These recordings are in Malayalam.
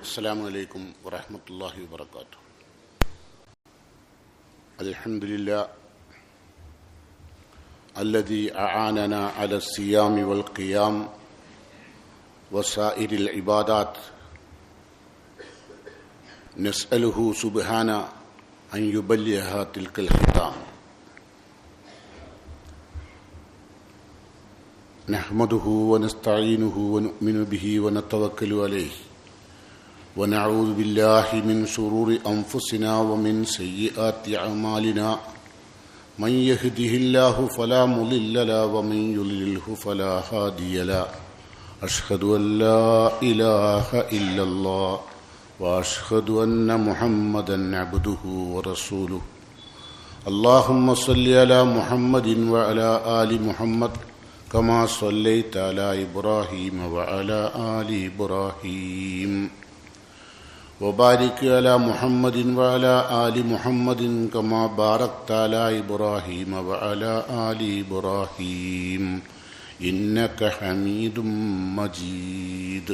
السلام عليكم ورحمة الله وبركاته. الحمد لله الذي أعاننا على الصيام والقيام وسائر العبادات. نسأله سبحانه أن يبلغها تلك الختام. نحمده ونستعينه ونؤمن به ونتوكل عليه ونعوذ بالله من شرور أنفسنا ومن سيئات أعمالنا. من يهده الله فلا مضل له ومن يضلله فلا هادي له. أشهد أن لا إله إلا الله وأشهد أن محمدا عبده ورسوله. اللهم صل على محمد وعلى آل محمد كما صليت على إبراهيم وعلى آل إبراهيم وبارك على محمد وعلى آل محمد كما باركت على إبراهيم وعلى آل إبراهيم إنك حميد مجيد.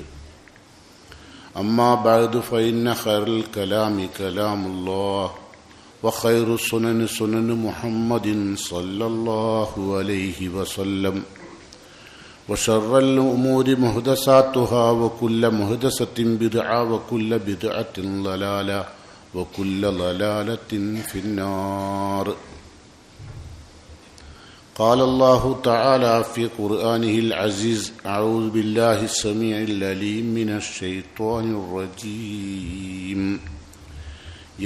أما بعد فإن خير الكلام كلام الله وخير السنن سنن محمد صلى الله عليه وسلم وشر الأمور محدثاتها وكل محدثة بدعة وكل بدعة ضلالة وكل ضلالة في النار. قال الله تعالى في قرآنه العزيز: أعوذ بالله السميع العليم من الشيطان الرجيم.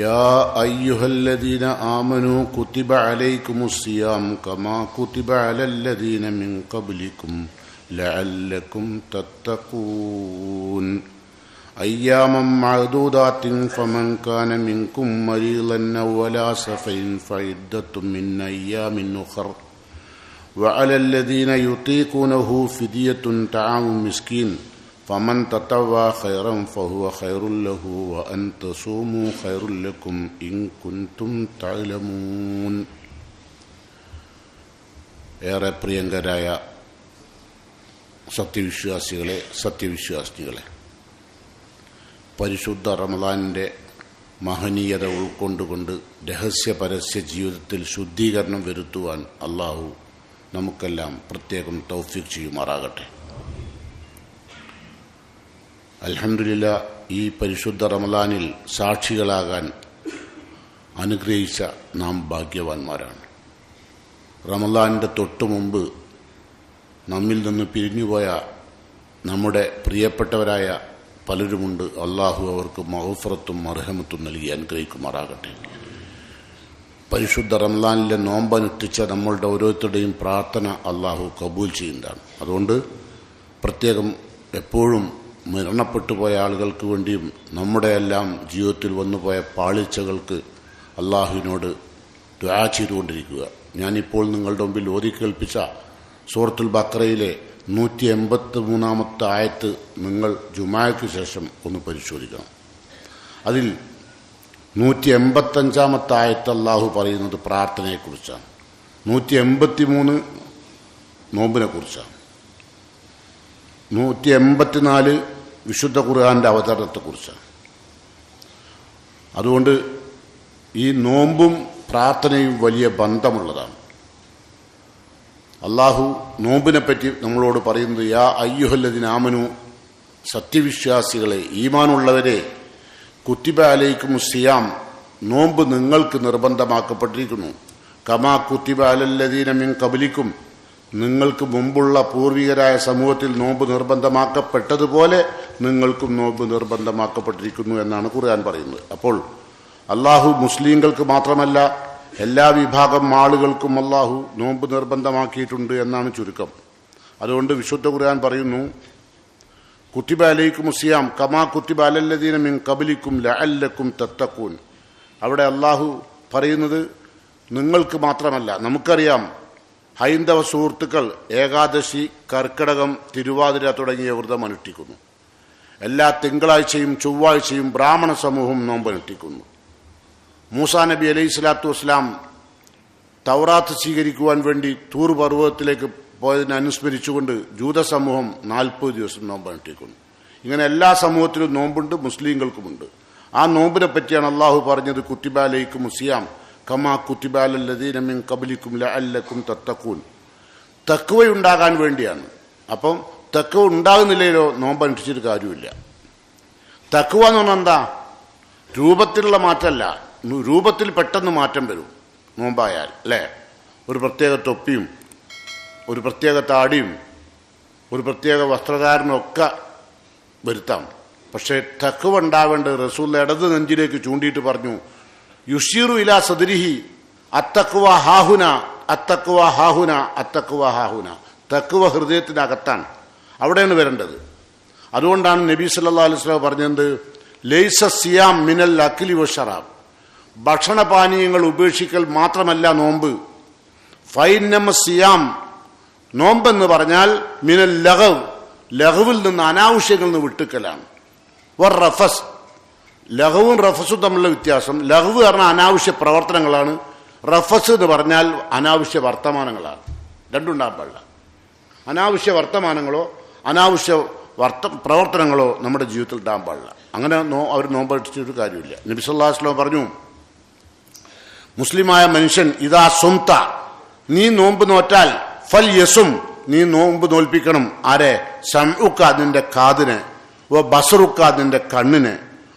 يا أيها الذين آمنوا كتب عليكم الصيام كما كتب على الذين من قبلكم لعلكم تتقون أياما معدودات فمن كان منكم مريضا أو على سفر فعدة من أيام أخر وعلى الذين يطيقونه فدية طعام مسكين فمن تطوع خيرا فهو خير له وأن تصوموا خير لكم إن كنتم تعلمون. ഏറെ പ്രിയങ്കരായ സത്യവിശ്വാസികളെ, പരിശുദ്ധ റമദാനിൻ്റെ മഹനീയത ഉൾക്കൊണ്ടുകൊണ്ട് രഹസ്യ പരസ്യ ജീവിതത്തിൽ ശുദ്ധീകരണം വരുത്തുവാൻ അള്ളാഹു നമുക്കെല്ലാം പ്രത്യേകം തൗഫീഖ് ചെയ്യുമാറാകട്ടെ. അൽഹംദുലില്ലാ, ഈ പരിശുദ്ധ റമദാനിൽ സാക്ഷികളാകാൻ അനുഗ്രഹിച്ച നാം ഭാഗ്യവാന്മാരാണ്. റമദാനിൻ്റെ തൊട്ടു മുമ്പ് നമ്മിൽ നിന്ന് പിരിഞ്ഞുപോയ നമ്മുടെ പ്രിയപ്പെട്ടവരായ പലരുമുണ്ട്. അള്ളാഹു അവർക്ക് മഗ്ഫിറത്തും മർഹമത്തും നൽകി അനുഗ്രഹിക്കുമാറാകട്ടെ. പരിശുദ്ധ റമദാനിലെ നോമ്പനുഷ്ഠിച്ച നമ്മളുടെ ഓരോരുത്തരുടെയും പ്രാർത്ഥന അള്ളാഹു കബൂൽ ചെയ്യുന്നതാണ്. അതുകൊണ്ട് പ്രത്യേകം എപ്പോഴും മരണപ്പെട്ടു പോയ ആളുകൾക്ക് വേണ്ടിയും നമ്മുടെ എല്ലാം ജീവിതത്തിൽ വന്നുപോയ പാളിച്ചകൾക്ക് അള്ളാഹുവിനോട് ദുആ ചെയ്തുകൊണ്ടിരിക്കുക. ഞാനിപ്പോൾ നിങ്ങളുടെ മുമ്പിൽ ഓതി കേൾപ്പിച്ച സൂറത്തുൽ ബഖറയിലെ 183 ആയത്ത് നിങ്ങൾ ജുമാഅയ്ക്ക് ശേഷം ഒന്ന് പരിശോധിക്കണം. അതിൽ 185 ആയത്ത് അള്ളാഹു പറയുന്നത് പ്രാർത്ഥനയെക്കുറിച്ചാണ്. 183 നോമ്പിനെ കുറിച്ചാണ്. 184 വിശുദ്ധ ഖുർആന്റെ അവതരണത്തെക്കുറിച്ചാണ്. അതുകൊണ്ട് ഈ നോമ്പും പ്രാർത്ഥനയും വലിയ ബന്ധമുള്ളതാണ്. അള്ളാഹു നോമ്പിനെപ്പറ്റി നമ്മളോട് പറയുന്നത്: യാ അയ്യുഹല്ലദീന ആമനു, സത്യവിശ്വാസികളെ, ഈമാനുള്ളവരെ, കുത്തിബ അലൈക്കുമുസ് സിയാം, നോമ്പ് നിങ്ങൾക്ക് നിർബന്ധമാക്കപ്പെട്ടിരിക്കുന്നു. കമാ കുത്തിബ അലല്ലദീന മിൻ ഖബ്ലിക്കും, നിങ്ങൾക്ക് മുമ്പുള്ള പൂർവികരായ സമൂഹത്തിൽ നോമ്പ് നിർബന്ധമാക്കപ്പെട്ടതുപോലെ നിങ്ങൾക്കും നോമ്പ് നിർബന്ധമാക്കപ്പെട്ടിരിക്കുന്നു എന്നാണ് ഖുർആൻ പറയുന്നത്. അപ്പോൾ അള്ളാഹു മുസ്ലിങ്ങൾക്ക് മാത്രമല്ല എല്ലാ വിഭാഗം ആളുകൾക്കും അള്ളാഹു നോമ്പ് നിർബന്ധമാക്കിയിട്ടുണ്ട് എന്നാണ് ചുരുക്കം. അതുകൊണ്ട് വിശുദ്ധ ഖുർആൻ പറയുന്നു: കുത്തിബ അലൈക്കുമുസ് സിയാം കമാ കുത്തിബ അലല്ലദീന മിൻ ഖബ്ലിക്കും ലഅല്ലക്കും തത്തഖൂൻ. അവിടെ അള്ളാഹു പറയുന്നത് നിങ്ങൾക്ക് മാത്രമല്ല. നമുക്കറിയാം, ഹൈന്ദവ സുഹൃത്തുക്കൾ ഏകാദശി, കർക്കിടകം, തിരുവാതിര തുടങ്ങിയ വ്രതം അനുഷ്ഠിക്കുന്നു. എല്ലാ തിങ്കളാഴ്ചയും ചൊവ്വാഴ്ചയും ബ്രാഹ്മണ സമൂഹം നോമ്പനുഷ്ഠിക്കുന്നു. മൂസാ നബി അലൈഹി സ്വലാത്തു വസ്സലാം തൗറാത്ത് സ്വീകരിക്കുവാൻ വേണ്ടി തൂർ പർവ്വതത്തിലേക്ക് പോയതിനെ അനുസ്മരിച്ചുകൊണ്ട് ജൂത സമൂഹം 40 ദിവസം നോമ്പനുഷ്ഠിക്കുന്നു. ഇങ്ങനെ എല്ലാ സമൂഹത്തിലും നോമ്പുണ്ട്, മുസ്ലിങ്ങൾക്കുമുണ്ട്. ആ നോമ്പിനെ പറ്റിയാണ് അള്ളാഹു പറഞ്ഞത്, കുത്തിബ അലൈക്കും സിയാം കമാ കുത്തിബ അലല്ലദീന മിൻ ഖബ്ലിക്കും ലഅല്ലക്കും തത്തഖൂൻ. തഖ്വയുണ്ടാകാൻ വേണ്ടിയാണ്. അപ്പം തഖ്വ ഉണ്ടാകുന്നില്ലല്ലോ നോമ്പ് അനുഷ്ഠിച്ചിട്ട് കാര്യമില്ല. തഖ്വ എന്ന് പറഞ്ഞാൽ എന്താ? രൂപത്തിലുള്ള മാറ്റമല്ല, രൂപത്തിൽ പെട്ടെന്ന് മാറ്റം വരും നോമ്പായാൽ, അല്ലേ? ഒരു പ്രത്യേക തൊപ്പിയും ഒരു പ്രത്യേക താടിയും ഒരു പ്രത്യേക വസ്ത്രധാരണവും ഒക്കെ വരുത്താം. പക്ഷേ തഖ്വ ഉണ്ടാവേണ്ടത് റസൂൽ ഇടത് നെഞ്ചിലേക്ക് ചൂണ്ടിയിട്ട് പറഞ്ഞു, യുഷീറു ഇലാ സദ്രിഹി അത്തഖ്വ ഹാഹുന അത്തഖ്വ ഹാഹുന അത്തഖ്വ ഹാഹുന. തഖ്വ ഹൃദയത്തിനകത്താണ്, അവിടെയാണ് വരേണ്ടത്. അതുകൊണ്ടാണ് നബി സല്ലല്ലാഹു അലൈഹി വസല്ലം പറഞ്ഞത്, ലൈസ സിയാം മിനൽ അക്ലി വശറാബ്. ഭക്ഷണപാനീയങ്ങൾ ഉപേക്ഷിക്കൽ മാത്രമല്ല നോമ്പ്. ഫൈനമ സിയാം, നോമ്പെന്ന് പറഞ്ഞാൽ മിനൽ ലഹവ്, ലഹവിൽ നിന്ന് അനാവശ്യങ്ങളിൽ നിന്ന് വിട്ടുക്കലാണ്. വർ റഫസ്, ലഹവും റഫസും തമ്മിലുള്ള വ്യത്യാസം. ലഹവ് പറഞ്ഞാൽ അനാവശ്യ പ്രവർത്തനങ്ങളാണ്, റഫസ് എന്ന് പറഞ്ഞാൽ അനാവശ്യ വർത്തമാനങ്ങളാണ്. രണ്ടുണ്ടാകാൻ പാടില്ല. അനാവശ്യ വർത്തമാനങ്ങളോ അനാവശ്യ പ്രവർത്തനങ്ങളോ നമ്മുടെ ജീവിതത്തിൽ ഉണ്ടാകാൻ പാടില്ല. അങ്ങനെ അവർ നോമ്പടിച്ചിട്ട് കാര്യമില്ല. നബി സല്ലല്ലാഹു അലൈഹി വസല്ലം പറഞ്ഞു, മുസ്ലിമായ മനുഷ്യൻ ഇതാ സുംത, നീ നോമ്പ് നോറ്റാൽ ഫൽ യസും, നീ നോമ്പ് നോൽപ്പിക്കണം. ആരെ? സമഉക്ക, നിന്റെ കാതിനെ, വ ബസറുക്ക, നിന്റെ കണ്ണിനെ,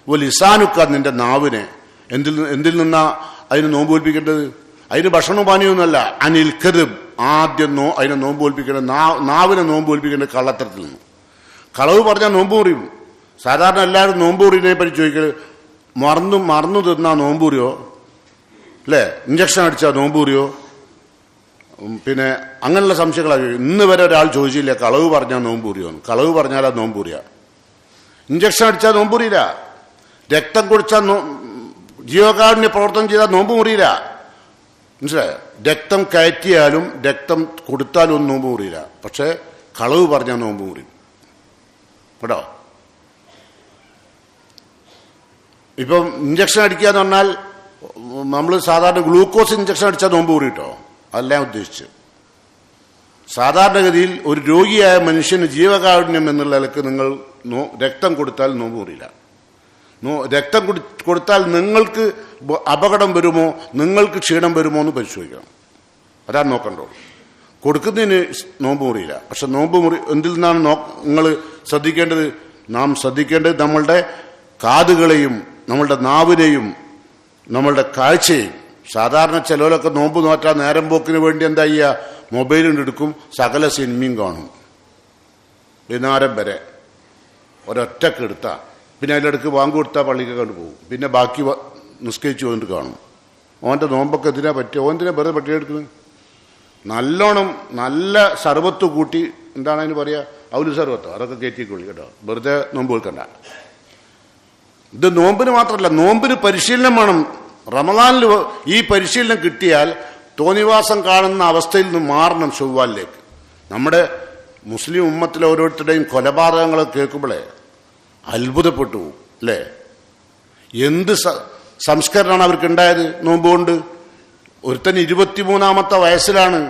വ ലിസാനുക്ക, നിന്റെ നാവിനെ. എന്തിൽ നിന്നാ അതിന് നോമ്പ് തോൽപ്പിക്കേണ്ടത്? അതിന് ഭക്ഷണവും പാനീയമൊന്നുമല്ല. അനിൽ കദിബ്, ആദ്യം അതിനെ നോമ്പ് തോൽപ്പിക്കേണ്ടത്, നാവിനെ നോമ്പ് തോൽപ്പിക്കേണ്ടത് കള്ളത്തരത്തിൽ നിന്ന്. കളവ് പറഞ്ഞാൽ നോമ്പ് മുറിയും. സാധാരണ എല്ലാവരും നോമ്പ് മുറിനെ പറ്റി ചോദിക്കൽ, മറന്നു തിന്നാ നോമ്പ് മുറിയോ, അല്ലേ? ഇഞ്ചക്ഷൻ അടിച്ചാൽ നോമ്പ് മുറിയോ? പിന്നെ അങ്ങനെയുള്ള സംശയങ്ങളാണ്. ഇന്ന് വരെ ഒരാൾ ചോദിച്ചില്ല കളവ് പറഞ്ഞാൽ നോമ്പ് മുറിയോന്ന്. കളവ് പറഞ്ഞാലാ നോമ്പ് മുറിയ. ഇഞ്ചക്ഷൻ അടിച്ചാൽ നോമ്പ് മുറിയില്ല. രക്തം കുടിച്ചാൽ ജീവകാരുണ്യ പ്രവർത്തനം ചെയ്താൽ നോമ്പ് മുറിയില്ല. മനസ്സിലായോ? രക്തം കയറ്റിയാലും രക്തം കൊടുത്താലും ഒന്നും നോമ്പ് മുറിയില്ല. പക്ഷെ കളവ് പറഞ്ഞാൽ നോമ്പ് മുറിയും കേട്ടോ. ഇപ്പം ഇഞ്ചക്ഷൻ അടിക്കുക എന്ന് പറഞ്ഞാൽ നമ്മൾ സാധാരണ ഗ്ലൂക്കോസ് ഇഞ്ചക്ഷൻ അടിച്ചാൽ നോമ്പ് മുറി കേട്ടോ. അതല്ല ഞാൻ ഉദ്ദേശിച്ച്. സാധാരണഗതിയിൽ ഒരു രോഗിയായ മനുഷ്യന് ജീവകാരുണ്യം എന്നുള്ള നിലക്ക് നിങ്ങൾ രക്തം കൊടുത്താൽ നോമ്പ് മുറിയില്ല. രക്തം കൊടുത്താൽ നിങ്ങൾക്ക് അപകടം വരുമോ, നിങ്ങൾക്ക് ക്ഷീണം വരുമോ എന്ന് പരിശോധിക്കണം. അതാണ് നോക്കണ്ടോ. കൊടുക്കുന്നതിന് നോമ്പ് മുറിയില്ല. പക്ഷെ നോമ്പ് മുറി എന്തിൽ നിന്നാണ് നിങ്ങൾ ശ്രദ്ധിക്കേണ്ടത്? നാം ശ്രദ്ധിക്കേണ്ടത് നമ്മളുടെ കാതുകളെയും നമ്മളുടെ നാവിനെയും നമ്മളുടെ കാഴ്ചയും. സാധാരണ ചിലവരൊക്കെ നോമ്പ് നോറ്റാൽ നേരം പോക്കിന് വേണ്ടി എന്താ ചെയ്യുക? മൊബൈലിനെടുക്കും, സകല സിനിമയും കാണും വൈകുന്നേരം വരെ ഒരൊറ്റക്ക് എടുത്താൽ. പിന്നെ അതിലിടക്ക് വാങ്ങ് കൊടുത്താൽ പള്ളിക്ക് കണ്ടു പോകും. പിന്നെ ബാക്കി നിസ്കരിച്ച് വന്നിട്ട് കാണും. ഓൻ്റെ നോമ്പൊക്കെ എന്തിനാ പറ്റുക? ഓന്തിനെ വെറുതെ പട്ടിയെടുക്കുന്നത്? നല്ലോണം നല്ല സർവത്ത് കൂട്ടി, എന്താണ് അതിന് പറയുക, ഔലു സർവത്തോ, അതൊക്കെ കയറ്റിക്കൊള്ളി കേട്ടോ. വെറുതെ നോമ്പ് വെക്കണ്ട. ഇത് നോമ്പിന് മാത്രമല്ല, നോമ്പിന് പരിശീലനം വേണം. റമദാനിൽ ഈ പരിശീലനം കിട്ടിയാൽ തോന്നിവാസം കാണുന്ന അവസ്ഥയിൽ നിന്ന് മാറണം ശവ്വാലിലേക്ക്. നമ്മുടെ മുസ്ലിം ഉമ്മത്തിലെ ഓരോരുത്തരുടെയും കൊലപാതകങ്ങൾ കേൾക്കുമ്പോഴേ അത്ഭുതപ്പെട്ടു പോകും, അല്ലേ? എന്ത് സംസ്കരണമാണ് അവർക്ക് നോമ്പ് കൊണ്ട്. ഒരുത്തൻ 23-ാമത്തെ വയസ്സിലാണ്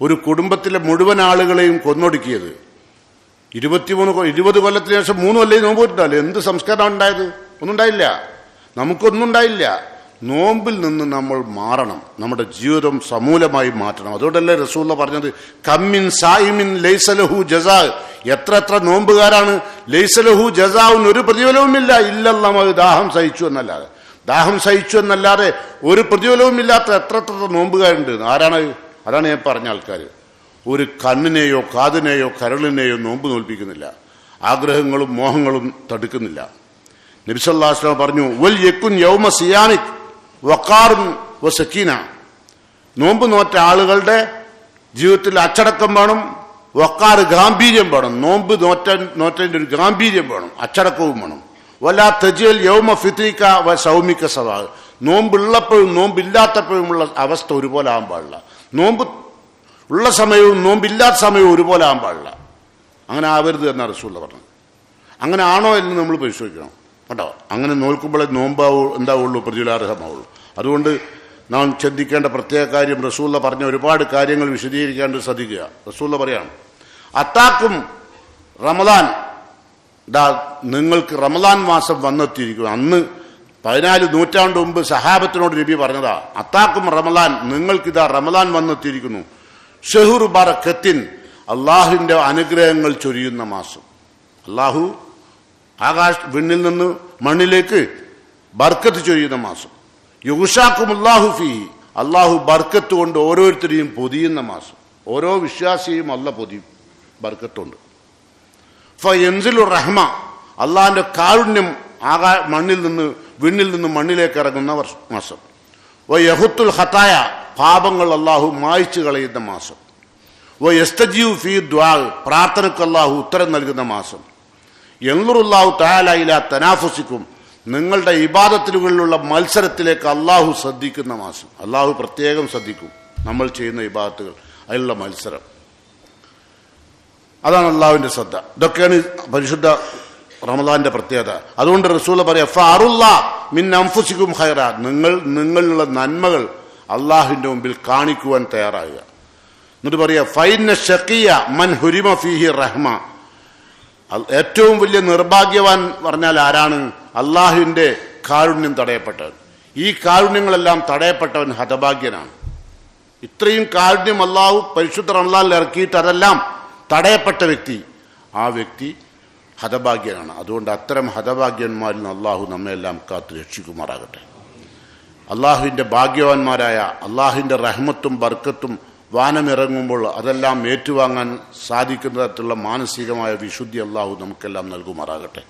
ഒരു കുടുംബത്തിലെ മുഴുവൻ ആളുകളെയും കൊന്നൊടുക്കിയത്. 20 കൊല്ലത്തിന് ശേഷം 3 കൊല്ലം നോമ്പ് പോയിട്ടുണ്ടല്ലോ. എന്ത് സംസ്കരണം ഉണ്ടായത്? ഒന്നും ഉണ്ടായില്ല. നമുക്കൊന്നും ഉണ്ടായില്ല. നോമ്പിൽ നിന്ന് നമ്മൾ മാറണം. നമ്മുടെ ജീവിതം സമൂലമായി മാറ്റണം. അതുകൊണ്ടല്ലേ റസൂലുള്ള പറഞ്ഞത്, കമ്മിൻ സായിമിൻ ലൈസലഹു ജസാ. എത്ര നോമ്പുകാരാണ് ലൈസലഹു ജസാഉൻ, ഒരു പ്രതിഫലവുമില്ല, ഇല്ലല്ലാഹ്, ദാഹം സഹിച്ചു എന്നല്ലാതെ ഒരു പ്രതിഫലവുമില്ലാത്ത എത്ര നോമ്പുകാരുണ്ട്. അതാണ് ഞാൻ പറഞ്ഞ ആൾക്കാർ. ഒരു കണ്ണിനെയോ കാതിനെയോ കരളിനെയോ നോമ്പ് നോൽപ്പിക്കുന്നില്ല. ആഗ്രഹങ്ങളും മോഹങ്ങളും തടുക്കുന്നില്ല. നബി സല്ലല്ലാഹു അലൈഹി വസല്ലം പറഞ്ഞു, വൽ യകുൻ യൗമ സിയാമിക് വഖാറുൻ വസക്കീന. നോമ്പ് നോറ്റ ആളുകളുടെ ജീവിതത്തിൽ അച്ചടക്കം വേണം, വഖാർ, ഗാംഭീര്യം വേണം. നോമ്പ് നോറ്റതിൻ്റെ ഒരു ഗാംഭീര്യം വേണം, അച്ചടക്കവും വേണം. വലാ തജിൽ യൗമ ഫിത്രിക വ സൗമിക സവാ. നോമ്പുള്ളപ്പോഴും നോമ്പില്ലാത്തപ്പോഴുമുള്ള അവസ്ഥ ഒരുപോലെ ആകാൻ പാടില്ല. നോമ്പ് ഉള്ള സമയവും നോമ്പില്ലാത്ത സമയവും ഒരുപോലെ ആകാൻ പാടില്ല. അങ്ങനെ ആവരുത് എന്നാണ് റസൂലുള്ള പറഞ്ഞത്. അങ്ങനെ ആണോ എന്ന് നമ്മൾ പരിശോധിക്കണം കേട്ടോ. അങ്ങനെ നോൽക്കുമ്പോഴേ എന്താവുള്ളൂ, പ്രതിഫലാർഹമാവുള്ളൂ. അതുകൊണ്ട് നാം ചിന്തിക്കേണ്ട പ്രത്യേക കാര്യം, റസൂലുള്ള പറഞ്ഞ ഒരുപാട് കാര്യങ്ങൾ വിശദീകരിക്കാണ്ട് ശ്രദ്ധിക്കുക. റസൂലുള്ള പറയാണ്, അത്താക്കും റമദാൻ, നിങ്ങൾക്ക് റമദാൻ മാസം വന്നെത്തിയിരിക്കുന്നു. അന്ന് 14 നൂറ്റാണ്ട് മുമ്പ് സഹാബത്തിനോട് നബി പറഞ്ഞതാ, അത്താക്കും റമദാൻ, നിങ്ങൾക്കിതാ റമദാൻ വന്നെത്തിയിരിക്കുന്നു. ഷഹ്റു ബറക്കത്തിൻ, അള്ളാഹുവിന്റെ അനുഗ്രഹങ്ങൾ ചൊരിയുന്ന മാസം. അള്ളാഹു വിണ്ണിൽ നിന്ന് മണ്ണിലേക്ക് ബർക്കത്ത് ചൊരിയുന്ന മാസം. യുഗ്ഷാക്കുമുല്ലാഹു ഫീഹി, അള്ളാഹു ബർക്കത്ത് കൊണ്ട് ഓരോരുത്തരെയും പൊതിയുന്ന മാസം. ഓരോ വിശ്വാസിയും അല്ല പൊതിയും ബർക്കത്തുണ്ട്. ഫയൻസിലു റഹ്മ, അള്ളാഹിന്റെ കാരുണ്യം വിണ്ണിൽ നിന്ന് മണ്ണിലേക്ക് ഇറങ്ങുന്ന മാസം. വയഹുത്തുൽ ഖതായ, പാപങ്ങൾ അള്ളാഹു മായ്ച്ചു കളയുന്ന മാസം. വയസ്തജീവു ഫീ ദുആ, പ്രാർത്ഥനയ്ക്ക് അള്ളാഹു ഉത്തരം നൽകുന്ന മാസം. യൻളുറുല്ലാഹു തആല ഇലാ തനാഫുസിക്കും, നിങ്ങളുടെ ഇബാദത്തുകളിലുള്ള മത്സരത്തിലേക്ക് അള്ളാഹു ശ്രദ്ധിക്കുന്ന മാസം. അള്ളാഹു പ്രത്യേകം ശ്രദ്ധിക്കും നമ്മൾ ചെയ്യുന്ന ഇബാദത്തുകൾ, അതിലുള്ള മത്സരം. അതാണ് അള്ളാഹുവിന്റെ ശ്രദ്ധ. ഇതൊക്കെയാണ് പരിശുദ്ധ റമദാന്റെ പ്രത്യേകത. അതുകൊണ്ട് റസൂൽ പറയാ, ഫഅറുല്ലാ മിൻ അൻഫുസികും ഖൈറ, നിങ്ങളിലുള്ള നന്മകൾ അള്ളാഹുവിന്റെ മുമ്പിൽ കാണിക്കുവാൻ തയ്യാറാകുക. എന്നിട്ട് പറയാ, ഫൈന ഷഖിയ മൻ ഹുരിമ ഫീഹി റഹ്മ, ഏറ്റവും വലിയ നിർഭാഗ്യവാൻ പറഞ്ഞാൽ ആരാണ്? അള്ളാഹുവിന്റെ കാരുണ്യം തടയപ്പെട്ടവൻ. ഈ കാരുണ്യങ്ങളെല്ലാം തടയപ്പെട്ടവൻ ഹതഭാഗ്യനാണ്. ഇത്രയും കാരുണ്യം അള്ളാഹു പരിശുദ്ധ റമദാനിൽ ഇറക്കിയിട്ട് അതെല്ലാം തടയപ്പെട്ട വ്യക്തി, ആ വ്യക്തി ഹതഭാഗ്യനാണ്. അതുകൊണ്ട് അത്തരം ഹതഭാഗ്യന്മാരിൽ നിന്ന് അള്ളാഹു നമ്മെല്ലാം കാത്ത് രക്ഷിക്കുമാറാകട്ടെ. അള്ളാഹുവിന്റെ ഭാഗ്യവാന്മാരായ, അള്ളാഹുവിന്റെ റഹ്മത്തും ബർക്കത്തും വാനമിറങ്ങുമ്പോൾ അതെല്ലാം ഏറ്റുവാങ്ങാൻ സാധിക്കുന്ന തരത്തിലുള്ള മാനസികമായ വിശുദ്ധി അള്ളാഹു നമുക്കെല്ലാം നൽകുമാറാകട്ടെ.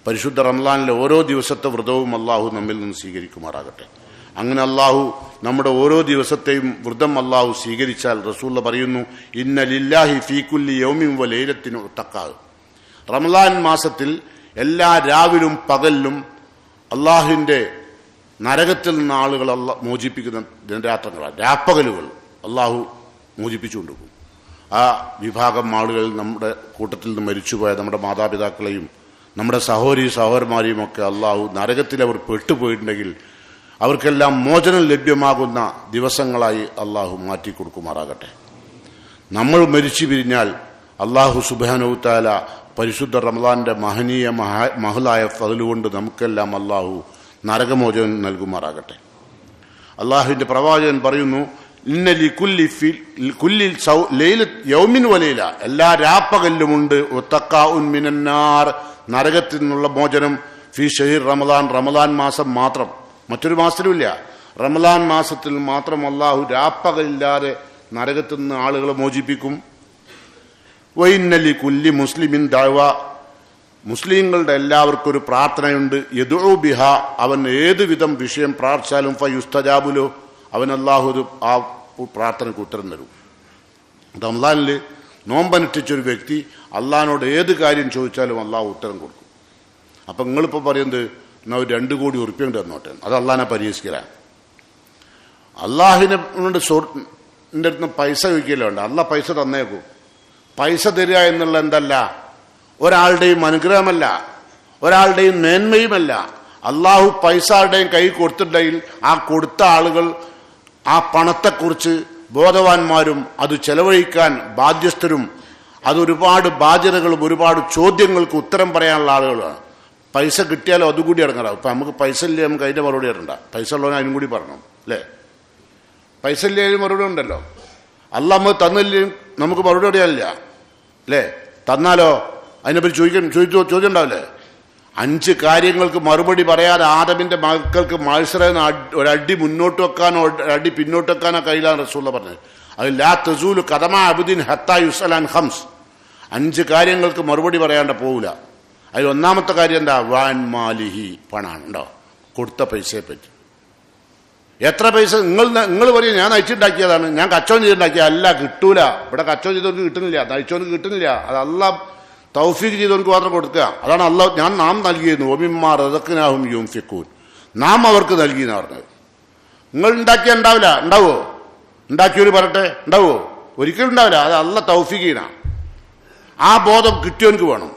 പരിശുദ്ധ റമദാനിലെ ഓരോ ദിവസത്തെ വ്രതവും അള്ളാഹു നമ്മിൽ നിന്ന് സ്വീകരിക്കുമാറാകട്ടെ. അങ്ങനെ അള്ളാഹു നമ്മുടെ ഓരോ ദിവസത്തെയും വ്രതം അള്ളാഹു സ്വീകരിച്ചാൽ റസൂൽ പറയുന്നു, ഇന്ന ലില്ലാഹി ഫീ കുല്ലി യൗമിൻ വ ലൈലത്തിൻ ഉതഖാ, റമദാൻ മാസത്തിൽ എല്ലാ രാവിലും പകലിലും അള്ളാഹുവിന്റെ നരകത്തിൽ നിന്ന് ആളുകൾ മോചിപ്പിക്കുന്ന ദിനരാത്രങ്ങളാണ്, രാപ്പകലുകൾ അള്ളാഹു മോചിപ്പിച്ചുകൊണ്ടുപോകും. ആ വിഭാഗം ആളുകൾ നമ്മുടെ കൂട്ടത്തിൽ നിന്ന് മരിച്ചുപോയ നമ്മുടെ മാതാപിതാക്കളെയും നമ്മുടെ സഹോദരന്മാരെയും ഒക്കെ അള്ളാഹു നരകത്തിൽ അവർ പെട്ടുപോയിട്ടുണ്ടെങ്കിൽ അവർക്കെല്ലാം മോചനം ലഭ്യമാകുന്ന ദിവസങ്ങളായി അള്ളാഹു മാറ്റിക്കൊടുക്കുമാറാകട്ടെ. നമ്മൾ മരിച്ചു പിരിഞ്ഞാൽ അള്ളാഹു സുബ്ഹാനഹു തആല പരിശുദ്ധ റമദാന്റെ മഹനീയ മഹലായ ഫദ്ലുകൊണ്ട് നമുക്കെല്ലാം അള്ളാഹു നരകമോചനം നൽകുമാറാകട്ടെ. അള്ളാഹുവിന്റെ പ്രവാചകൻ പറയുന്നു, ഇന്നലി കുല്ലി യൗമിൻ വലൈല, എല്ലാ രാപ്പകലിലുമുണ്ട് ഉതഖാഉൻ മിനന്നാർ, നരകത്തിൽ നിന്നുള്ള മോചനം. ഫീ ഷഹ്ർ റമദാൻ, റമദാൻ മാസം മാത്രം, മറ്റൊരു മാസത്തിലുമില്ല. റമദാൻ മാസത്തിൽ മാത്രം അള്ളാഹു രാപ്പകലില്ലാതെ നരകത്തിൽ നിന്ന് ആളുകളെ മോചിപ്പിക്കും. വഇന്നലി കുല്ലി മുസ്ലിമിൻ ദഅവ, മുസ്ലിങ്ങളുടെ എല്ലാവർക്കും ഒരു പ്രാർത്ഥനയുണ്ട്. യദ്ഉ ബിഹ, അവൻ ഏതുവിധം വിഷയം പ്രാർത്ഥിച്ചാലും ഫയുസ്തജാബുലു, അവൻ അള്ളാഹു ആ പ്രാർത്ഥനയ്ക്ക് ഉത്തരം തരും. റമദാനിൽ നോമ്പനുഷ്ഠിച്ചൊരു വ്യക്തി അള്ളാഹിനോട് ഏത് കാര്യം ചോദിച്ചാലും അള്ളാഹു ഉത്തരം കൊടുക്കും. അപ്പം നിങ്ങളിപ്പോൾ പറയുന്നത്, എന്നാൽ 2 കോടി ഉറുപ്പിക തന്നോട്ടെ, അത് അള്ളാഹിനെ പരിഹസിക്കലാ. അള്ളാഹിനെ അടുത്ത് പൈസ ചോദിക്കലോ ഉണ്ട്, അള്ളാഹ് പൈസ തന്നേക്കും. പൈസ തരിക എന്നുള്ള എന്തല്ല, ഒരാളുടെയും അനുഗ്രഹമല്ല, ഒരാളുടെയും മേന്മയുമല്ല. അള്ളാഹു പൈസ ആരുടെയും കൈ കൊടുത്തിട്ടുണ്ടെങ്കിൽ ആ കൊടുത്ത ആളുകൾ ആ പണത്തെക്കുറിച്ച് ബോധവാന്മാരും അത് ചെലവഴിക്കാൻ ബാധ്യസ്ഥരും, അതൊരുപാട് ബാധ്യതകളും ഒരുപാട് ചോദ്യങ്ങൾക്ക് ഉത്തരം പറയാനുള്ള ആളുകളാണ്. പൈസ കിട്ടിയാലും അതുകൂടി ഇറങ്ങാറാവും. ഇപ്പം നമുക്ക് പൈസ ഇല്ലേ, നമുക്ക് അതിൻ്റെ മറുപടി ഇറണ്ട. പൈസ ഉള്ളവനെ അതിനും കൂടി പറയണം, അല്ലേ? പൈസ ഇല്ലേ അതിന് മറുപടി ഉണ്ടല്ലോ. അള്ളാഹ് നമുക്ക് തന്നില്ലേ, നമുക്ക് മറുപടി അറിയാനില്ല, അല്ലേ? തന്നാലോ അതിനെപ്പറ്റി ചോദ്യം ഉണ്ടാവില്ലേ? 5 കാര്യങ്ങൾക്ക് മറുപടി പറയാതെ ആദമിന്റെ മക്കൾക്ക് മത്സരം ഒരടി മുന്നോട്ട് വെക്കാനോ ഒരടി പിന്നോട്ട് വെക്കാനോ കഴിയില്ല റസൂലുള്ള പറഞ്ഞത്. അത് ലാ തസൂലു ഖദമ അബ്ദിൻ ഹത്താ യുസ്അലൻ ഖംസ്, 5 കാര്യങ്ങൾക്ക് മറുപടി പറയാണ്ട് പോവില്ല. അതിൽ ഒന്നാമത്തെ കാര്യം എന്താ? വാൻ മാലിഹി, പണാണ്. ഉണ്ടോ? കൊടുത്ത പൈസയെ പറ്റി. എത്ര പൈസ നിങ്ങൾ പറയും ഞാൻ നയിച്ചുണ്ടാക്കിയതാണ്, ഞാൻ കച്ചവടം ചെയ്തുണ്ടാക്കിയ. അല്ല, കിട്ടൂല. ഇവിടെ കച്ചവടം ചെയ്തവർക്ക് കിട്ടുന്നില്ല, നയിച്ചവർക്ക് കിട്ടുന്നില്ല. അത് അള്ളാഹ് തൗഫീഖ് ചെയ്തവർക്ക് മാത്രം കൊടുക്കുക. അതാണ് അള്ളാഹ് നാം നൽകിയിരുന്നു. ഒമിമ്മാ റസഖ്നാഹും യുൻഫിഖൂൻ, നാം അവർക്ക് നൽകിയെന്ന് പറഞ്ഞത്. നിങ്ങൾ ഉണ്ടാക്കിയാൽ ഉണ്ടാവില്ല. ഉണ്ടാവോ? ഉണ്ടാക്കിയവർ പറയട്ടെ, ഉണ്ടാവോ? ഒരിക്കലും ഉണ്ടാവില്ല. അത് അള്ളാഹ് തൗഫീഖ് ചെയ്യണം. ആ ബോധം കിട്ടിയവർക്ക് വേണം.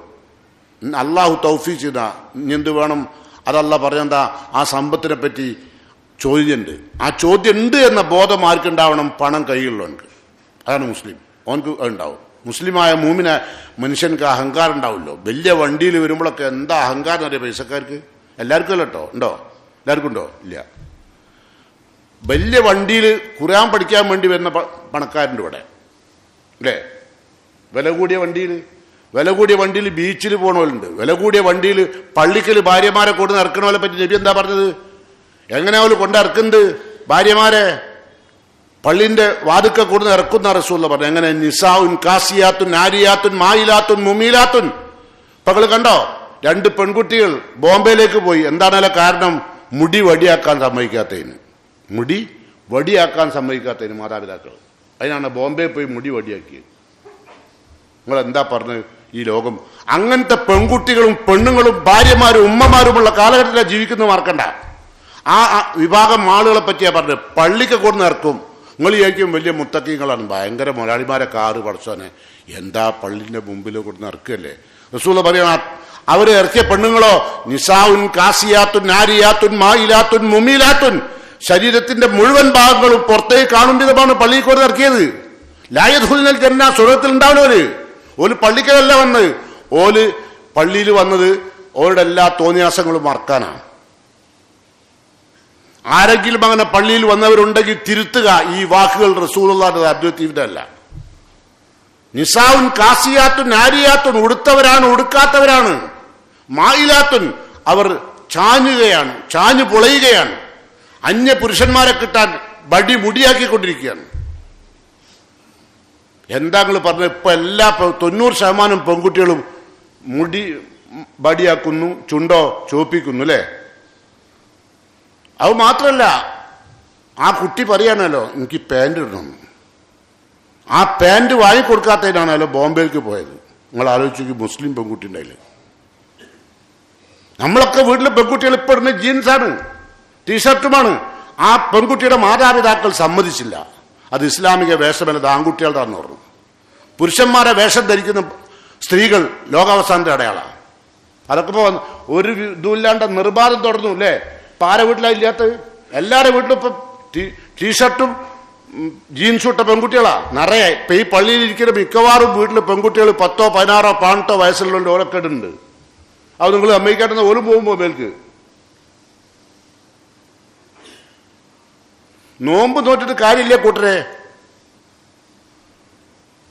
അള്ളാഹു തൗഫീഖ് ചെയ്ത ഇനി എന്ത് വേണം? അതല്ല പറഞ്ഞെന്താ? ആ സമ്പത്തിനെ പറ്റി ചോദ്യമുണ്ട്. ആ ചോദ്യം ഉണ്ട് എന്ന ബോധം ആർക്കുണ്ടാവണം? പണം കൈകളിലുണ്ട്. അതാണ് മുസ്ലിം, ഓനക്ക് ഉണ്ടാവും. മുസ്ലിമായ മൂമിനായ മനുഷ്യൻക്ക് അഹങ്കാരം ഉണ്ടാവുമല്ലോ. വലിയ വണ്ടിയിൽ വരുമ്പോഴൊക്കെ എന്താ അഹങ്കാരം അറിയാം പൈസക്കാർക്ക്? എല്ലാവർക്കും അല്ല കേട്ടോ. ഉണ്ടോ? എല്ലാവർക്കും ഉണ്ടോ? ഇല്ല. വലിയ വണ്ടിയിൽ ഖുർആൻ പഠിക്കാൻ വേണ്ടി വരുന്ന പണക്കാരൻ്റെ ഇവിടെ അല്ലേ? വില കൂടിയ വണ്ടിയിൽ ബീച്ചിൽ പോണവരുണ്ട്. വില കൂടിയ വണ്ടിയിൽ പള്ളിക്കൽ ഭാര്യമാരെ കൊണ്ട് ഇറക്കണവരെ പറ്റി നബി എന്താ പറഞ്ഞത്? എങ്ങനെയാ അവർ കൊണ്ടിറക്കുന്നത് ഭാര്യമാരെ? പള്ളിന്റെ വാതുക്ക കൊണ്ട് ഇറക്കുന്ന റസൂലുള്ള പറഞ്ഞു. എങ്ങനെ? നിസാഉൻ കാസിയാത്തുൻ നാരിയാത്തുൻ മായിലാത്തുൻ മുമീലാത്തുൻ. പകൽ കണ്ടോ 2 പെൺകുട്ടികൾ ബോംബെയിലേക്ക് പോയി. എന്താണല്ലോ കാരണം? മുടി വടിയാക്കാൻ സമ്മതിക്കാത്തതിന് മാതാപിതാക്കൾ. അതിനാണ് ബോംബെ പോയി മുടി വടിയാക്കിയത്. നിങ്ങൾ എന്താ പറഞ്ഞത്? ഈ ലോകം അങ്ങനത്തെ പെൺകുട്ടികളും പെണ്ണുങ്ങളും ഭാര്യമാരും ഉമ്മമാരുമുള്ള കാലഘട്ടത്തിലാണ് ജീവിക്കുന്നത്. മറക്കണ്ട. ആ വിഭാഗം ആളുകളെ പറ്റിയാ പറഞ്ഞത്. പള്ളിക്ക് കൊണ്ട് ഇറക്കും. നിങ്ങൾ വിചാരിക്കും വലിയ മുത്തക്കിങ്ങളാണ്, ഭയങ്കര മുതലാളിമാരെ കാറ് പഠിച്ചോനെ. എന്താ പള്ളിന്റെ മുമ്പിൽ കൊണ്ട് ഇറക്കല്ലേ? റസൂൽ പറയണ അവരെ ഇറക്കിയ പെണ്ണുങ്ങളോ നിസാഉൻ കാസിയാത്തുൻ നാരിയാത്തുൻ മായിലാത്തുൻ മുമീലാത്തുൻ. ശരീരത്തിന്റെ മുഴുവൻ ഭാഗങ്ങളും പുറത്തേക്ക് കാണും വിധമാണ് പള്ളിയിൽ കൊണ്ട് ഇറക്കിയത്. ലായദ്ഖുലുൽ ജന്ന, സ്വർഗ്ഗത്തിൽ ഉണ്ടാവുന്നവര്. ഓല് പള്ളിക്കലല്ല വന്നത്. ഓല് പള്ളിയിൽ വന്നത് ഓരുടെ എല്ലാ തോന്നിയാസങ്ങളും മറക്കാനാണ്. ആരെങ്കിലും അങ്ങനെ പള്ളിയിൽ വന്നവരുണ്ടെങ്കിൽ തിരുത്തുക. ഈ വാക്കുകൾ റസൂലുള്ളാഹിന്റെ അദ്വൈതീവിന്റെ അല്ല. നിസാഉൻ കാസിയാത്തുൻ നാരിയാത്തുൻ, ഉടുത്തവരാണ് ഉടുക്കാത്തവരാണ്. മായിലാത്തുൻ, അവർ ചാഞ്ഞു പൊളയുകയാണ്. അന്യ പുരുഷന്മാരെ കിട്ടാൻ മുടിയാക്കിക്കൊണ്ടിരിക്കുകയാണ്. എന്താ നിങ്ങൾ പറഞ്ഞത്? ഇപ്പൊ എല്ലാ 90% പെൺകുട്ടികളും മുടി ബടിയാക്കുന്നു, ചുണ്ടോ ചോപ്പിക്കുന്നു അല്ലേ? അത് മാത്രമല്ല, ആ കുട്ടി പറയാണല്ലോ എനിക്ക് പാൻറ് ഇടണം. ആ പാൻറ് വാങ്ങിക്കൊടുക്കാത്തതിനാണല്ലോ ബോംബെയിലേക്ക് പോയത്. നിങ്ങൾ ആലോചിച്ചു, മുസ്ലിം പെൺകുട്ടി ഉണ്ടായില്ലേ? നമ്മളൊക്കെ വീട്ടിലെ പെൺകുട്ടികൾ ഇപ്പൊ ഇടുന്ന ജീൻസാണ്, ടീഷർട്ടുമാണ്. ആ പെൺകുട്ടിയുടെ മാതാപിതാക്കൾ സമ്മതിച്ചില്ല. അത് ഇസ്ലാമിക വേഷമല്ല, ആൺകുട്ടികളുടെന്ന് പറഞ്ഞു. പുരുഷന്മാരെ വേഷം ധരിക്കുന്ന സ്ത്രീകൾ ലോകാവസാനത്തെ അടയാളമാണ്. അതൊക്കെ ഇപ്പൊ ഒരു ഇതുമില്ലാണ്ട് നിർബാധം തുടർന്നു അല്ലേ? ഇപ്പൊ ആരെ വീട്ടിലാണ് ഇല്ലാത്തത്? എല്ലാവരുടെ വീട്ടിലും ഇപ്പൊ ടീഷർട്ടും ജീൻസും ഇട്ട പെൺകുട്ടികളാ നിറയെ. ഇപ്പൊ ഈ പള്ളിയിലിരിക്കുന്ന മിക്കവാറും വീട്ടിൽ പെൺകുട്ടികൾ 10, 16, 18 വയസ്സുള്ള ഓരൊക്കെ ഉണ്ട്. അത് നിങ്ങൾ അമ്മയ്ക്കാട്ടുന്ന ഓലും പോകുമ്പോ മേൽക്ക് നോമ്പ് നോറ്റിട്ട് കാര്യമില്ല കൂട്ടരെ.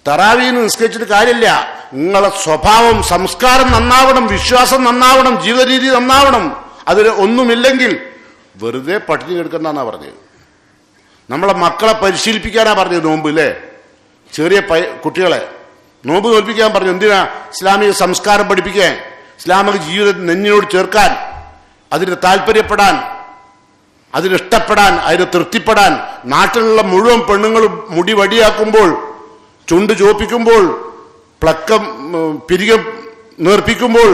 തറാവീന്ന് നിസ്കരിച്ചിട്ട് കാര്യമില്ല. നിങ്ങളെ സ്വഭാവം, സംസ്കാരം നന്നാവണം, വിശ്വാസം നന്നാവണം, ജീവിത രീതി നന്നാവണം. അതിൽ ഒന്നുമില്ലെങ്കിൽ വെറുതെ പട്ടിണി കിടക്കുന്നതാന്നാ പറഞ്ഞത്. നമ്മളെ മക്കളെ പരിശീലിപ്പിക്കാനാ പറഞ്ഞത് നോമ്പ് അല്ലേ? ചെറിയ കുട്ടികളെ നോമ്പ് തോൽപ്പിക്കാൻ പറഞ്ഞു. എന്തിനാ? ഇസ്ലാമിക സംസ്കാരം പഠിപ്പിക്കാൻ, ഇസ്ലാമിക ജീവിതം നെഞ്ഞിനോട് ചേർക്കാൻ, അതിന് താല്പര്യപ്പെടാൻ, അതിനിഷ്ടപ്പെടാൻ, അതിന് തൃപ്തിപ്പെടാൻ. നാട്ടിലുള്ള മുഴുവൻ പെണ്ണുങ്ങളും മുടി വടിയാക്കുമ്പോൾ, ചുണ്ട് ചോപ്പിക്കുമ്പോൾ, പ്ലക്കം പിരിക നേർപ്പിക്കുമ്പോൾ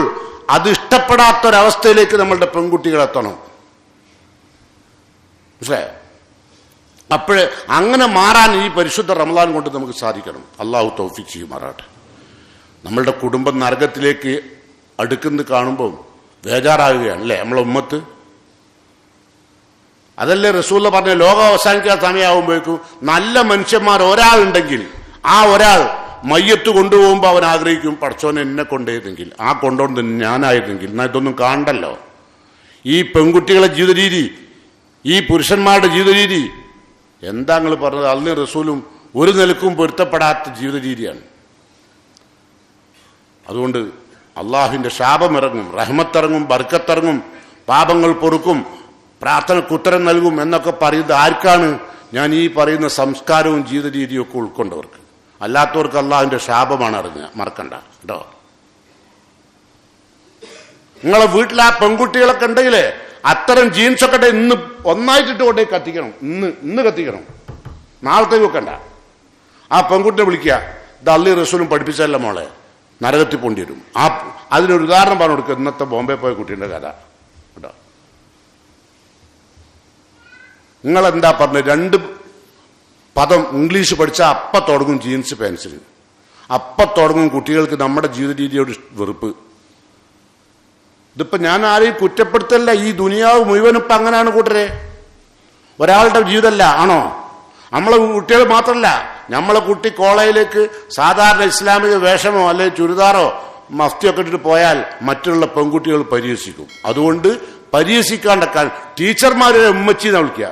അത് ഇഷ്ടപ്പെടാത്തൊരവസ്ഥയിലേക്ക് നമ്മളുടെ പെൺകുട്ടികൾ എത്തണം. മനസ്സിലായോ? അപ്പോഴേ അങ്ങനെ മാറാൻ ഈ പരിശുദ്ധ റമദാൻ കൊണ്ട് നമുക്ക് സാധിക്കണം. അള്ളാഹു തൗഫീഖ് ചെയ്യുമാറാട്ടെ. നമ്മളുടെ കുടുംബം നരകത്തിലേക്ക് അടുക്കുന്നത് കാണുമ്പോൾ ബേജാറാകുകയാണ് അല്ലേ നമ്മളെ ഉമ്മത്ത്? അതല്ലേ റസൂലുള്ള പറഞ്ഞ ലോകം അവസാനിക്കാൻ സമയമാകുമ്പോഴേക്കും നല്ല മനുഷ്യന്മാർ ഒരാളുണ്ടെങ്കിൽ ആ ഒരാൾ മയ്യത്ത് കൊണ്ടുപോകുമ്പോൾ അവൻ ആഗ്രഹിക്കും, പടച്ചോനെ എന്നെ കൊണ്ടുപോയതെങ്കിൽ, ആ കൊണ്ടുകൊണ്ട് ഞാനായിരുന്നെങ്കിൽ. എന്നാൽ ഇതൊന്നും കാണണ്ടല്ലോ. ഈ പെൺകുട്ടികളെ ജീവിത രീതി, ഈ പുരുഷന്മാരുടെ ജീവിത രീതി എന്താ നിങ്ങൾ പറഞ്ഞത്? അള്ളി റസൂലും ഒരു നിലക്കും പൊരുത്തപ്പെടാത്ത ജീവിത രീതിയാണ്. അതുകൊണ്ട് അള്ളാഹുവിന്റെ ശാപമിറങ്ങും, റഹ്മത്തിറങ്ങും, ബർക്കത്തിറങ്ങും, പാപങ്ങൾ പൊറുക്കും, പ്രാർത്ഥനയ്ക്ക് ഉത്തരം നൽകും എന്നൊക്കെ പറയുന്നത് ആർക്കാണ്? ഞാൻ ഈ പറയുന്ന സംസ്കാരവും ജീവിത രീതിയും ഒക്കെ ഉൾക്കൊണ്ടവർക്ക്. അല്ലാത്തവർക്ക് അള്ളാഹുവിന്റെ ശാപമാണ് മറക്കണ്ട കേട്ടോ. നിങ്ങളെ വീട്ടിൽ ആ പെൺകുട്ടികളൊക്കെ ഉണ്ടെങ്കിലേ അത്തരം ജീൻസൊക്കെ ഇന്ന് ഒന്നായിട്ടിട്ട് കൊണ്ടേ കത്തിക്കണം. ഇന്ന് കത്തിക്കണം, നാളത്തേക്ക് വെക്കണ്ട. ആ പെൺകുട്ടിയെ വിളിക്കുക, ഇത് അള്ളി റസൂലും പഠിപ്പിച്ചല്ല മോളെ, നരകത്തിൽ പോണ്ടി വരും. അതിനൊരു ഉദാഹരണം പറഞ്ഞു കൊടുക്കുക. ഇന്നത്തെ ബോംബെ പോയ കുട്ടീൻ്റെ കഥ കേട്ടോ. നിങ്ങളെന്താ പറഞ്ഞത്? 2 പദം ഇംഗ്ലീഷ് പഠിച്ചാൽ അപ്പം തുടങ്ങും ജീൻസ് പെൻസിൽ, അപ്പം തുടങ്ങും കുട്ടികൾക്ക് നമ്മുടെ ജീവിത രീതിയോട് വെറുപ്പ്. ഇതിപ്പോ ഞാൻ ആരെയും കുറ്റപ്പെടുത്തല്ല. ഈ ദുനിയാവ് മുഴുവനും ഇപ്പം അങ്ങനെയാണ് കൂട്ടരെ. ഒരാളുടെ ജീവിതമല്ല ആണോ? നമ്മളെ കുട്ടികൾ മാത്രമല്ല, നമ്മളെ കുട്ടി കോളേജിലേക്ക് സാധാരണ ഇസ്ലാമിക വേഷമോ അല്ലെങ്കിൽ ചുരിദാറോ മഫ്തിയൊക്കെ ഇട്ടിട്ട് പോയാൽ മറ്റുള്ള പെൺകുട്ടികൾ പരിഹസിക്കും. അതുകൊണ്ട് പരിഹസിക്കാണ്ടക്കാൻ ടീച്ചർമാരെ ഉമ്മച്ചിന്ന് വിളിക്കുക.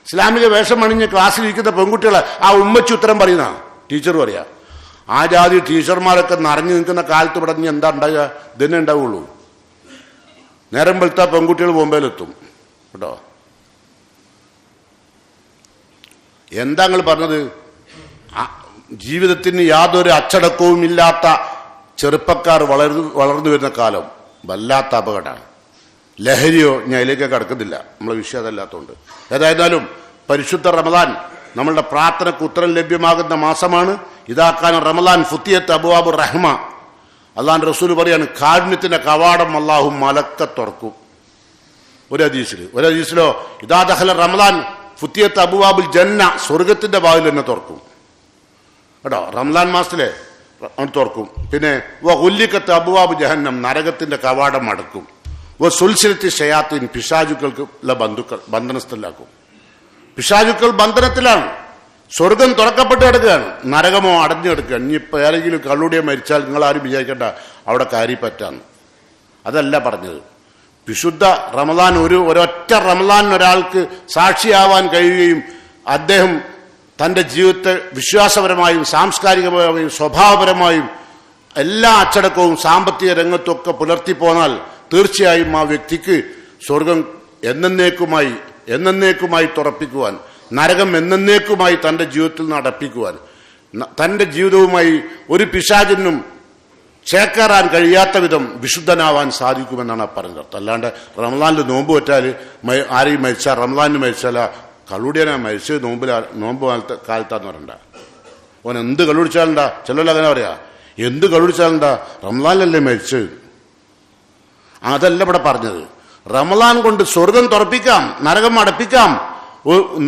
ഇസ്ലാമിക വേഷം അണിഞ്ഞ് ക്ലാസ്സിലിരിക്കുന്ന പെൺകുട്ടികളെ ആ ഉമ്മച്ചി ഉത്തരം പറയുന്ന ടീച്ചർ പറയാ. ആ ജാതി ടീച്ചർമാരൊക്കെ നിറഞ്ഞു നിൽക്കുന്ന കാലത്ത് പറഞ്ഞ് എന്താ ഉണ്ടാകുക? ഇതന്നെ ഉണ്ടാവുള്ളൂ. നേരം വെളുത്ത പെൺകുട്ടികൾ ബോംബെയിലെത്തും കേട്ടോ. എന്താ നിങ്ങൾ പറഞ്ഞത്? ജീവിതത്തിന് യാതൊരു അച്ചടക്കവും ഇല്ലാത്ത ചെറുപ്പക്കാർ വളർന്നു വരുന്ന കാലം വല്ലാത്ത അപകടമാണ്. ലഹരിയോ ഞാൻ അതിലേക്ക് കടക്കുന്നില്ല, നമ്മളെ വിഷയം അതല്ലാത്തതുകൊണ്ട്. ഏതായിരുന്നാലും പരിശുദ്ധ റമദാൻ നമ്മളുടെ പ്രാർത്ഥനയ്ക്ക് ഉത്തരം ലഭ്യമാകുന്ന മാസമാണ്. ഇതാക്കാൻ റമദാൻ ഫുത്തിയത്ത് അബുവാബു റഹ്മ. അള്ളാഹുവിന്റെ റസൂൽ പറയാണ്, കാരുണ്യത്തിന്റെ കവാടം അള്ളാഹു മലക്കെ തുറക്കും. ഒരു ഹദീസിലോ ഇദാ ദഖല റമദാൻ ഫുത്തിയത്ത് അബുവാബുൽ ജന്ന, സ്വർഗത്തിന്റെ വാതിൽ തന്നെ തുറക്കും കേട്ടോ. റമദാൻ മാസത്തിലെ തുറക്കും. പിന്നെ ഉല്ലിക്കത്ത് അബുവാബു ജഹന്നം, നരകത്തിന്റെ കവാടം അടക്കും. സുൽസിലത്തി ഷയാത്തിൻ, പിശാചുക്കൾക്ക് ബന്ധനസ്ഥലാക്കും. പിശാചുക്കൾ ബന്ധനത്തിലാണ്. സ്വർഗം തുറക്കപ്പെട്ട് കിടക്കുകയാണ്, നരകമോ അടഞ്ഞു കിടക്കുക. ഇനിയിപ്പോൾ ഏതെങ്കിലും കള്ളുടിയെ മരിച്ചാൽ നിങ്ങൾ ആരും വിചാരിക്കേണ്ട അവിടെ കാര്യം പറ്റാന്ന്. അതല്ല പറഞ്ഞത്. വിശുദ്ധ റമദാൻ ഒരൊറ്റ റമദാൻ ഒരാൾക്ക് സാക്ഷിയാവാൻ കഴിയുകയും അദ്ദേഹം തൻ്റെ ജീവിതത്തെ വിശ്വാസപരമായും സാംസ്കാരികമായും സ്വഭാവപരമായും എല്ലാ അച്ചടക്കവും സാമ്പത്തിക രംഗത്തൊക്കെ പുലർത്തിപ്പോന്നാൽ തീർച്ചയായും ആ വ്യക്തിക്ക് സ്വർഗം എന്നേക്കുമായി തുറപ്പിക്കുവാൻ, നരകം എന്നേക്കുമായി തൻ്റെ ജീവിതത്തിൽ നിന്ന് അടപ്പിക്കുവാൻ, തൻ്റെ ജീവിതവുമായി ഒരു പിശാചിനും ചേക്കേറാൻ കഴിയാത്ത വിധം വിശുദ്ധനാവാൻ സാധിക്കുമെന്നാണ് പറഞ്ഞത്. അല്ലാണ്ട് റമദാനിൽ നോമ്പ് വെച്ചാൽ ആരെയും മരിച്ചാൽ, റമദാനിന് മരിച്ചാൽ കള്ളുടിയനാ മരിച്ചത് നോമ്പ് കാലത്താന്ന് പറയണ്ട. ഓൻ എന്ത് കള്ളുടിച്ചാലുണ്ടാ, ചിലവല്ല അങ്ങനെ പറയാ, എന്ത് കള്ളുടിച്ചാലുണ്ടാ, റമദാനിലല്ലേ മരിച്ചത്. അതല്ല ഇവിടെ പറഞ്ഞത്. റമദാൻ കൊണ്ട് സ്വർഗം തുറപ്പിക്കാം, നരകം അടപ്പിക്കാം.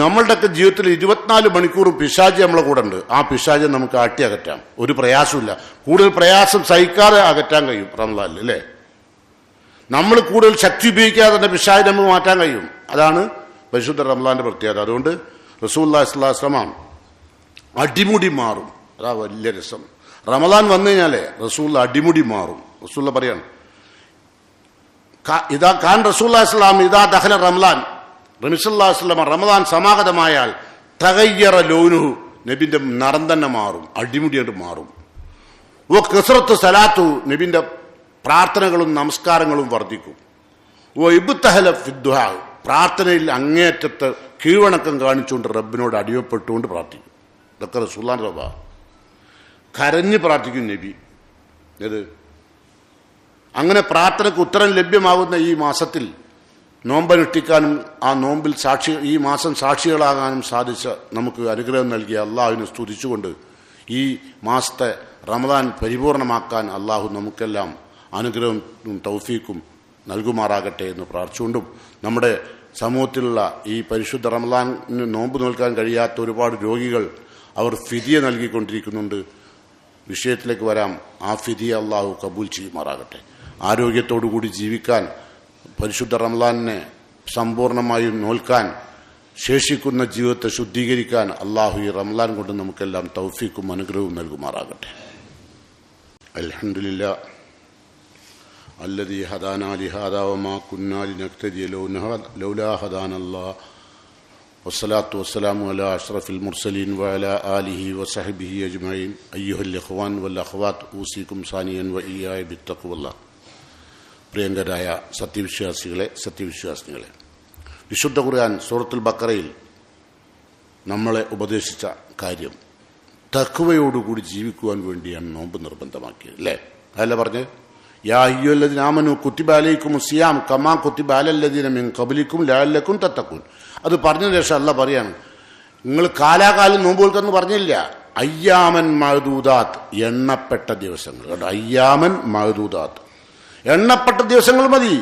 നമ്മളുടെയൊക്കെ ജീവിതത്തിൽ 24 മണിക്കൂറും പിശാചി നമ്മളെ കൂടെ ഉണ്ട്. ആ പിശാചി നമുക്ക് ആട്ടി അകറ്റാം, ഒരു പ്രയാസമില്ല. കൂടുതൽ പ്രയാസം സഹിക്കാതെ അകറ്റാൻ കഴിയും റമദാനിൽ, അല്ലേ? നമ്മൾ കൂടുതൽ ശക്തി ഉപയോഗിക്കാതെ തന്നെ പിശാചി നമുക്ക് മാറ്റാൻ കഴിയും. അതാണ് പരിശുദ്ധ റമദാന്റെ പ്രത്യേകത. അതുകൊണ്ട് റസൂലുള്ളാഹി സ്വല്ലല്ലാഹു അലൈഹി വസല്ലം അടിമുടി മാറും. അതാ വലിയ രസം. റമദാൻ വന്നു കഴിഞ്ഞാലേ റസൂൽ അടിമുടി മാറും. റസൂൽ പറയാണ്, ഇതാ ഖാൻ റസൂലുള്ളാഹി സ്വല്ലല്ലാഹു അലൈഹി വസല്ലം ഇതാ ദഖല റമദാൻ, നബി സല്ലല്ലാഹു അലൈഹി വസല്ലം റമദാൻ സമാഗതമായാൽ തഗയ്യറ ലൗനുഹു, നബിന്റെ നിറം തന്നെ മാറും, അടിമുടിയായിട്ട് മാറും. കസറത്ത് സലാത്തു, നബിന്റെ പ്രാർത്ഥനകളും നമസ്കാരങ്ങളും വർദ്ധിക്കും. ഇബ്തഹല ഫിദ്ദുആ, പ്രാർത്ഥനയിൽ അങ്ങേയറ്റത്ത് കീഴ്വണക്കം കാണിച്ചുകൊണ്ട് റബ്ബിനോട് അടിയപ്പെട്ടുകൊണ്ട് പ്രാർത്ഥിക്കും. ഇതൊക്കെ റസൂലുള്ളാഹിന്റെ സ്വഭാവം. കരഞ്ഞ് പ്രാർത്ഥിക്കും നബി. ഏത് അങ്ങനെ പ്രാർത്ഥനയ്ക്ക് ഉത്തരം ലഭ്യമാകുന്ന ഈ മാസത്തിൽ നോമ്പനുഷ്ഠിക്കാനും ആ നോമ്പിൽ ഈ മാസം സാക്ഷികളാകാനും സാധിച്ച നമുക്ക് അനുഗ്രഹം നൽകിയ അള്ളാഹുവിനെ സ്തുതിച്ചുകൊണ്ട് ഈ മാസത്തെ റമദാൻ പരിപൂർണമാക്കാൻ അള്ളാഹു നമുക്കെല്ലാം അനുഗ്രഹവും തൗഫീക്കും നൽകുമാറാകട്ടെ എന്ന് പ്രാർത്ഥിച്ചുകൊണ്ടും, നമ്മുടെ സമൂഹത്തിലുള്ള ഈ പരിശുദ്ധ റമദാനിന് നോമ്പ് നോൽക്കാൻ കഴിയാത്ത ഒരുപാട് രോഗികൾ അവർ ഫിദിയ നൽകിക്കൊണ്ടിരിക്കുന്നുണ്ട്. വിഷയത്തിലേക്ക് വരാം. ആ ഫിദിയ അള്ളാഹു കബൂൽ ചെയ്യുമാറാകട്ടെ. ആരോഗ്യത്തോടുകൂടി ജീവിക്കാൻ, പരിശുദ്ധ റമദാനിനെ സമ്പൂർണമായും നോൽക്കാൻ, ശേഷിക്കുന്ന ജീവിതത്തെ ശുദ്ധീകരിക്കാൻ അള്ളാഹു ഈ റമദാൻ കൊണ്ട് നമുക്കെല്ലാം തൗഫീക്കും അനുഗ്രഹവും നൽകുമാറാകട്ടെ. അൽഹംദുലില്ലാ الذي هدانا لهذا وما كنا لنهتدي لولا هدانا الله والصلاة والسلام على أشرف المرسلين وعلى آله وصحبه أجمعين. أيها الإخوان والأخوات أوصيكم ثانيا وإياي بالتقوى الله. പ്രിയങ്കരായ സത്യവിശ്വാസികളെ, വിശുദ്ധ ഖുർആൻ സൂറത്തുൽ ബഖറയിൽ നമ്മളെ ഉപദേശിച്ച കാര്യം തഖ്വയോടുകൂടി ജീവിക്കുവാൻ വേണ്ടിയാണ് നോമ്പ് നിർബന്ധമാക്കിയത്, അല്ലേ? അതല്ല പറഞ്ഞ് യാ അയ്യുഹല്ലദീന ആമനൂ കുത്തിബ അലൈക്കുമുസ് സിയാം കമാ കുത്തിബ അലല്ലദീന മിൻ ഖബ്ലിക്കും ലഅല്ലക്കും തത്തഖൂൻ. അത് പറഞ്ഞതിന് ശേഷം അല്ലാഹ് പറയാണ്, നിങ്ങൾ കാലാകാലം നോമ്പ് നോൽക്കെന്ന് പറഞ്ഞില്ല. അയ്യാമൻ മഅദൂദാത്ത്, എണ്ണപ്പെട്ട ദിവസങ്ങൾ കേട്ടോ. അയ്യാമൻ മഅദൂദാത്ത്, എണ്ണപ്പെട്ട ദിവസങ്ങൾ മതി.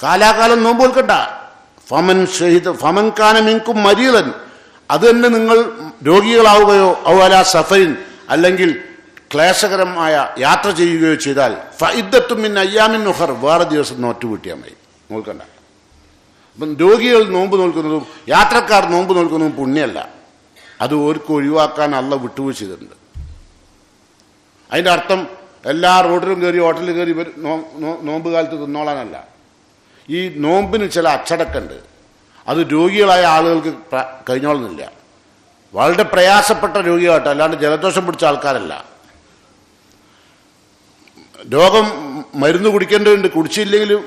കാലാകാലം നോമ്പ് നോൽക്കണ്ട. ഫമൻ കാന മിൻകും മരീദൻ, അത് തന്നെ നിങ്ങൾ രോഗികളാവുകയോ ഔഅലാ സഫരിൻ, അല്ലെങ്കിൽ ക്ലേശകരമായ യാത്ര ചെയ്യുകയോ ചെയ്താൽ ഫഇദ്ദത്തും മിൻ അയ്യാമിൻ ഉഖർ, വേറെ ദിവസം നോറ്റുകൂട്ടിയാൽ മതി, നോൽക്കണ്ട. അപ്പം രോഗികൾ നോമ്പ് നോൽക്കുന്നതും യാത്രക്കാർ നോമ്പ് നോൽക്കുന്നതും പുണ്യമല്ല. അത് ഓർക്ക് ഒഴിവാക്കാൻ അള്ള വിട്ടുവീഴ്ച ചെയ്തിട്ടുണ്ട്. അതിൻ്റെ അർത്ഥം എല്ലാ റോഡിലും കയറി ഹോട്ടലിൽ കയറി നോമ്പ് കാലത്ത് തിന്നോളാനല്ല. ഈ നോമ്പിന് ചില അച്ചടക്കമുണ്ട്. അത് രോഗികളായ ആളുകൾക്ക് കഴിഞ്ഞോളുന്നില്ല. വളരെ പ്രയാസപ്പെട്ട രോഗിയായിട്ട്, അല്ലാണ്ട് ജലദോഷം പിടിച്ച ആൾക്കാരല്ല. രോഗം മരുന്ന് കുടിക്കേണ്ടതുണ്ട്, കുടിച്ചില്ലെങ്കിലും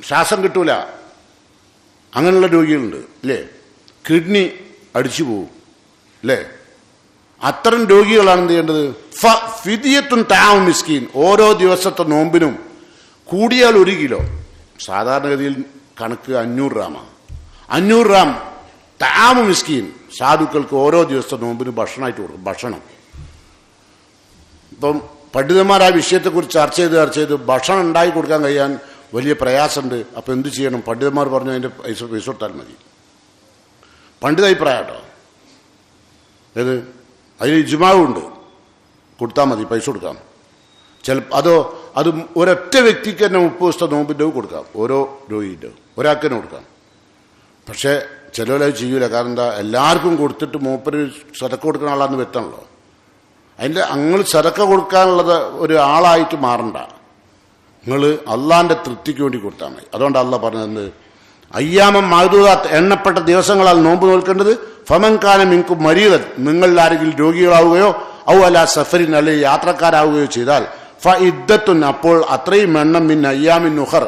ശ്വാസം കിട്ടൂല, അങ്ങനെയുള്ള രോഗികളുണ്ട് അല്ലേ. കിഡ്നി അടിച്ചു പോവും അല്ലേ. അത്തരം രോഗികളാണ് എന്ത് ചെയ്യേണ്ടത്? ഫിദിയത്തുൻ തഅാമു മിസ്കീൻ. ഓരോ ദിവസത്തെ നോമ്പിനും കൂടിയാൽ 1 കിലോ, സാധാരണഗതിയിൽ കണക്ക് 500 ഗ്രാമാണ്. 500 ഗ്രാം തഅാമു മിസ്കീൻ, സാധുക്കൾക്ക് ഓരോ ദിവസത്തെ നോമ്പിന് ഭക്ഷണമായിട്ട് കൊടുക്കും. ഭക്ഷണം ഇപ്പം പണ്ഡിതന്മാർ ആ വിഷയത്തെക്കുറിച്ച് ചർച്ച ചെയ്ത് ഭക്ഷണം ഉണ്ടാക്കി കൊടുക്കാൻ കഴിയാൻ വലിയ പ്രയാസമുണ്ട്. അപ്പം എന്ത് ചെയ്യണം? പണ്ഡിതന്മാർ പറഞ്ഞു അതിൻ്റെ പൈസ കൊടുത്താൽ മതി. പണ്ഡിത അഭിപ്രായം കേട്ടോ. ഏത് അതിന് ഇജ്മാവുണ്ട്, കൊടുത്താൽ മതി, പൈസ കൊടുക്കാം. അത് ഒരൊറ്റ വ്യക്തിക്ക് തന്നെ 30 ദിവസത്തെ നോമ്പിൻ്റെ കൊടുക്കാം, ഓരോ രോഗിൻ്റെ ഒരാൾക്ക് തന്നെ കൊടുക്കാം. പക്ഷേ ചിലവരത് ചെയ്യൂല. കാരണം എന്താ, എല്ലാവർക്കും കൊടുത്തിട്ട് മൂപ്പര് സദക്ക കൊടുക്കുന്ന ആളാന്ന് വെത്തണല്ലോ. അതിൻ്റെ നിങ്ങൾ സദക്ക കൊടുക്കാനുള്ളത് ഒരു ആളായിട്ട് മാറണ്ട. നിങ്ങൾ അള്ളാന്റെ തൃപ്തിക്ക് വേണ്ടി കൊടുത്താൽ മതി. അതുകൊണ്ട് അള്ളാഹ് പറഞ്ഞത് അയ്യാമം മഅ്ദൂദാത്ത്, എണ്ണപ്പെട്ട ദിവസങ്ങളാൽ നോമ്പ് നോൽക്കേണ്ടത്. ഫമൻ കാന മിൻകും മരീദൻ, നിങ്ങളിൽ ആരെങ്കിലും രോഗികളാവുകയോ ഔ അലാ സഫരിൻ, അല്ലെങ്കിൽ യാത്രക്കാരാവുകയോ ചെയ്താൽ ഫഇദ്ദത്തുൻ, അപ്പോൾ അത്രയും എണ്ണം മിൻ അയ്യാമിൻ ഉഖർ,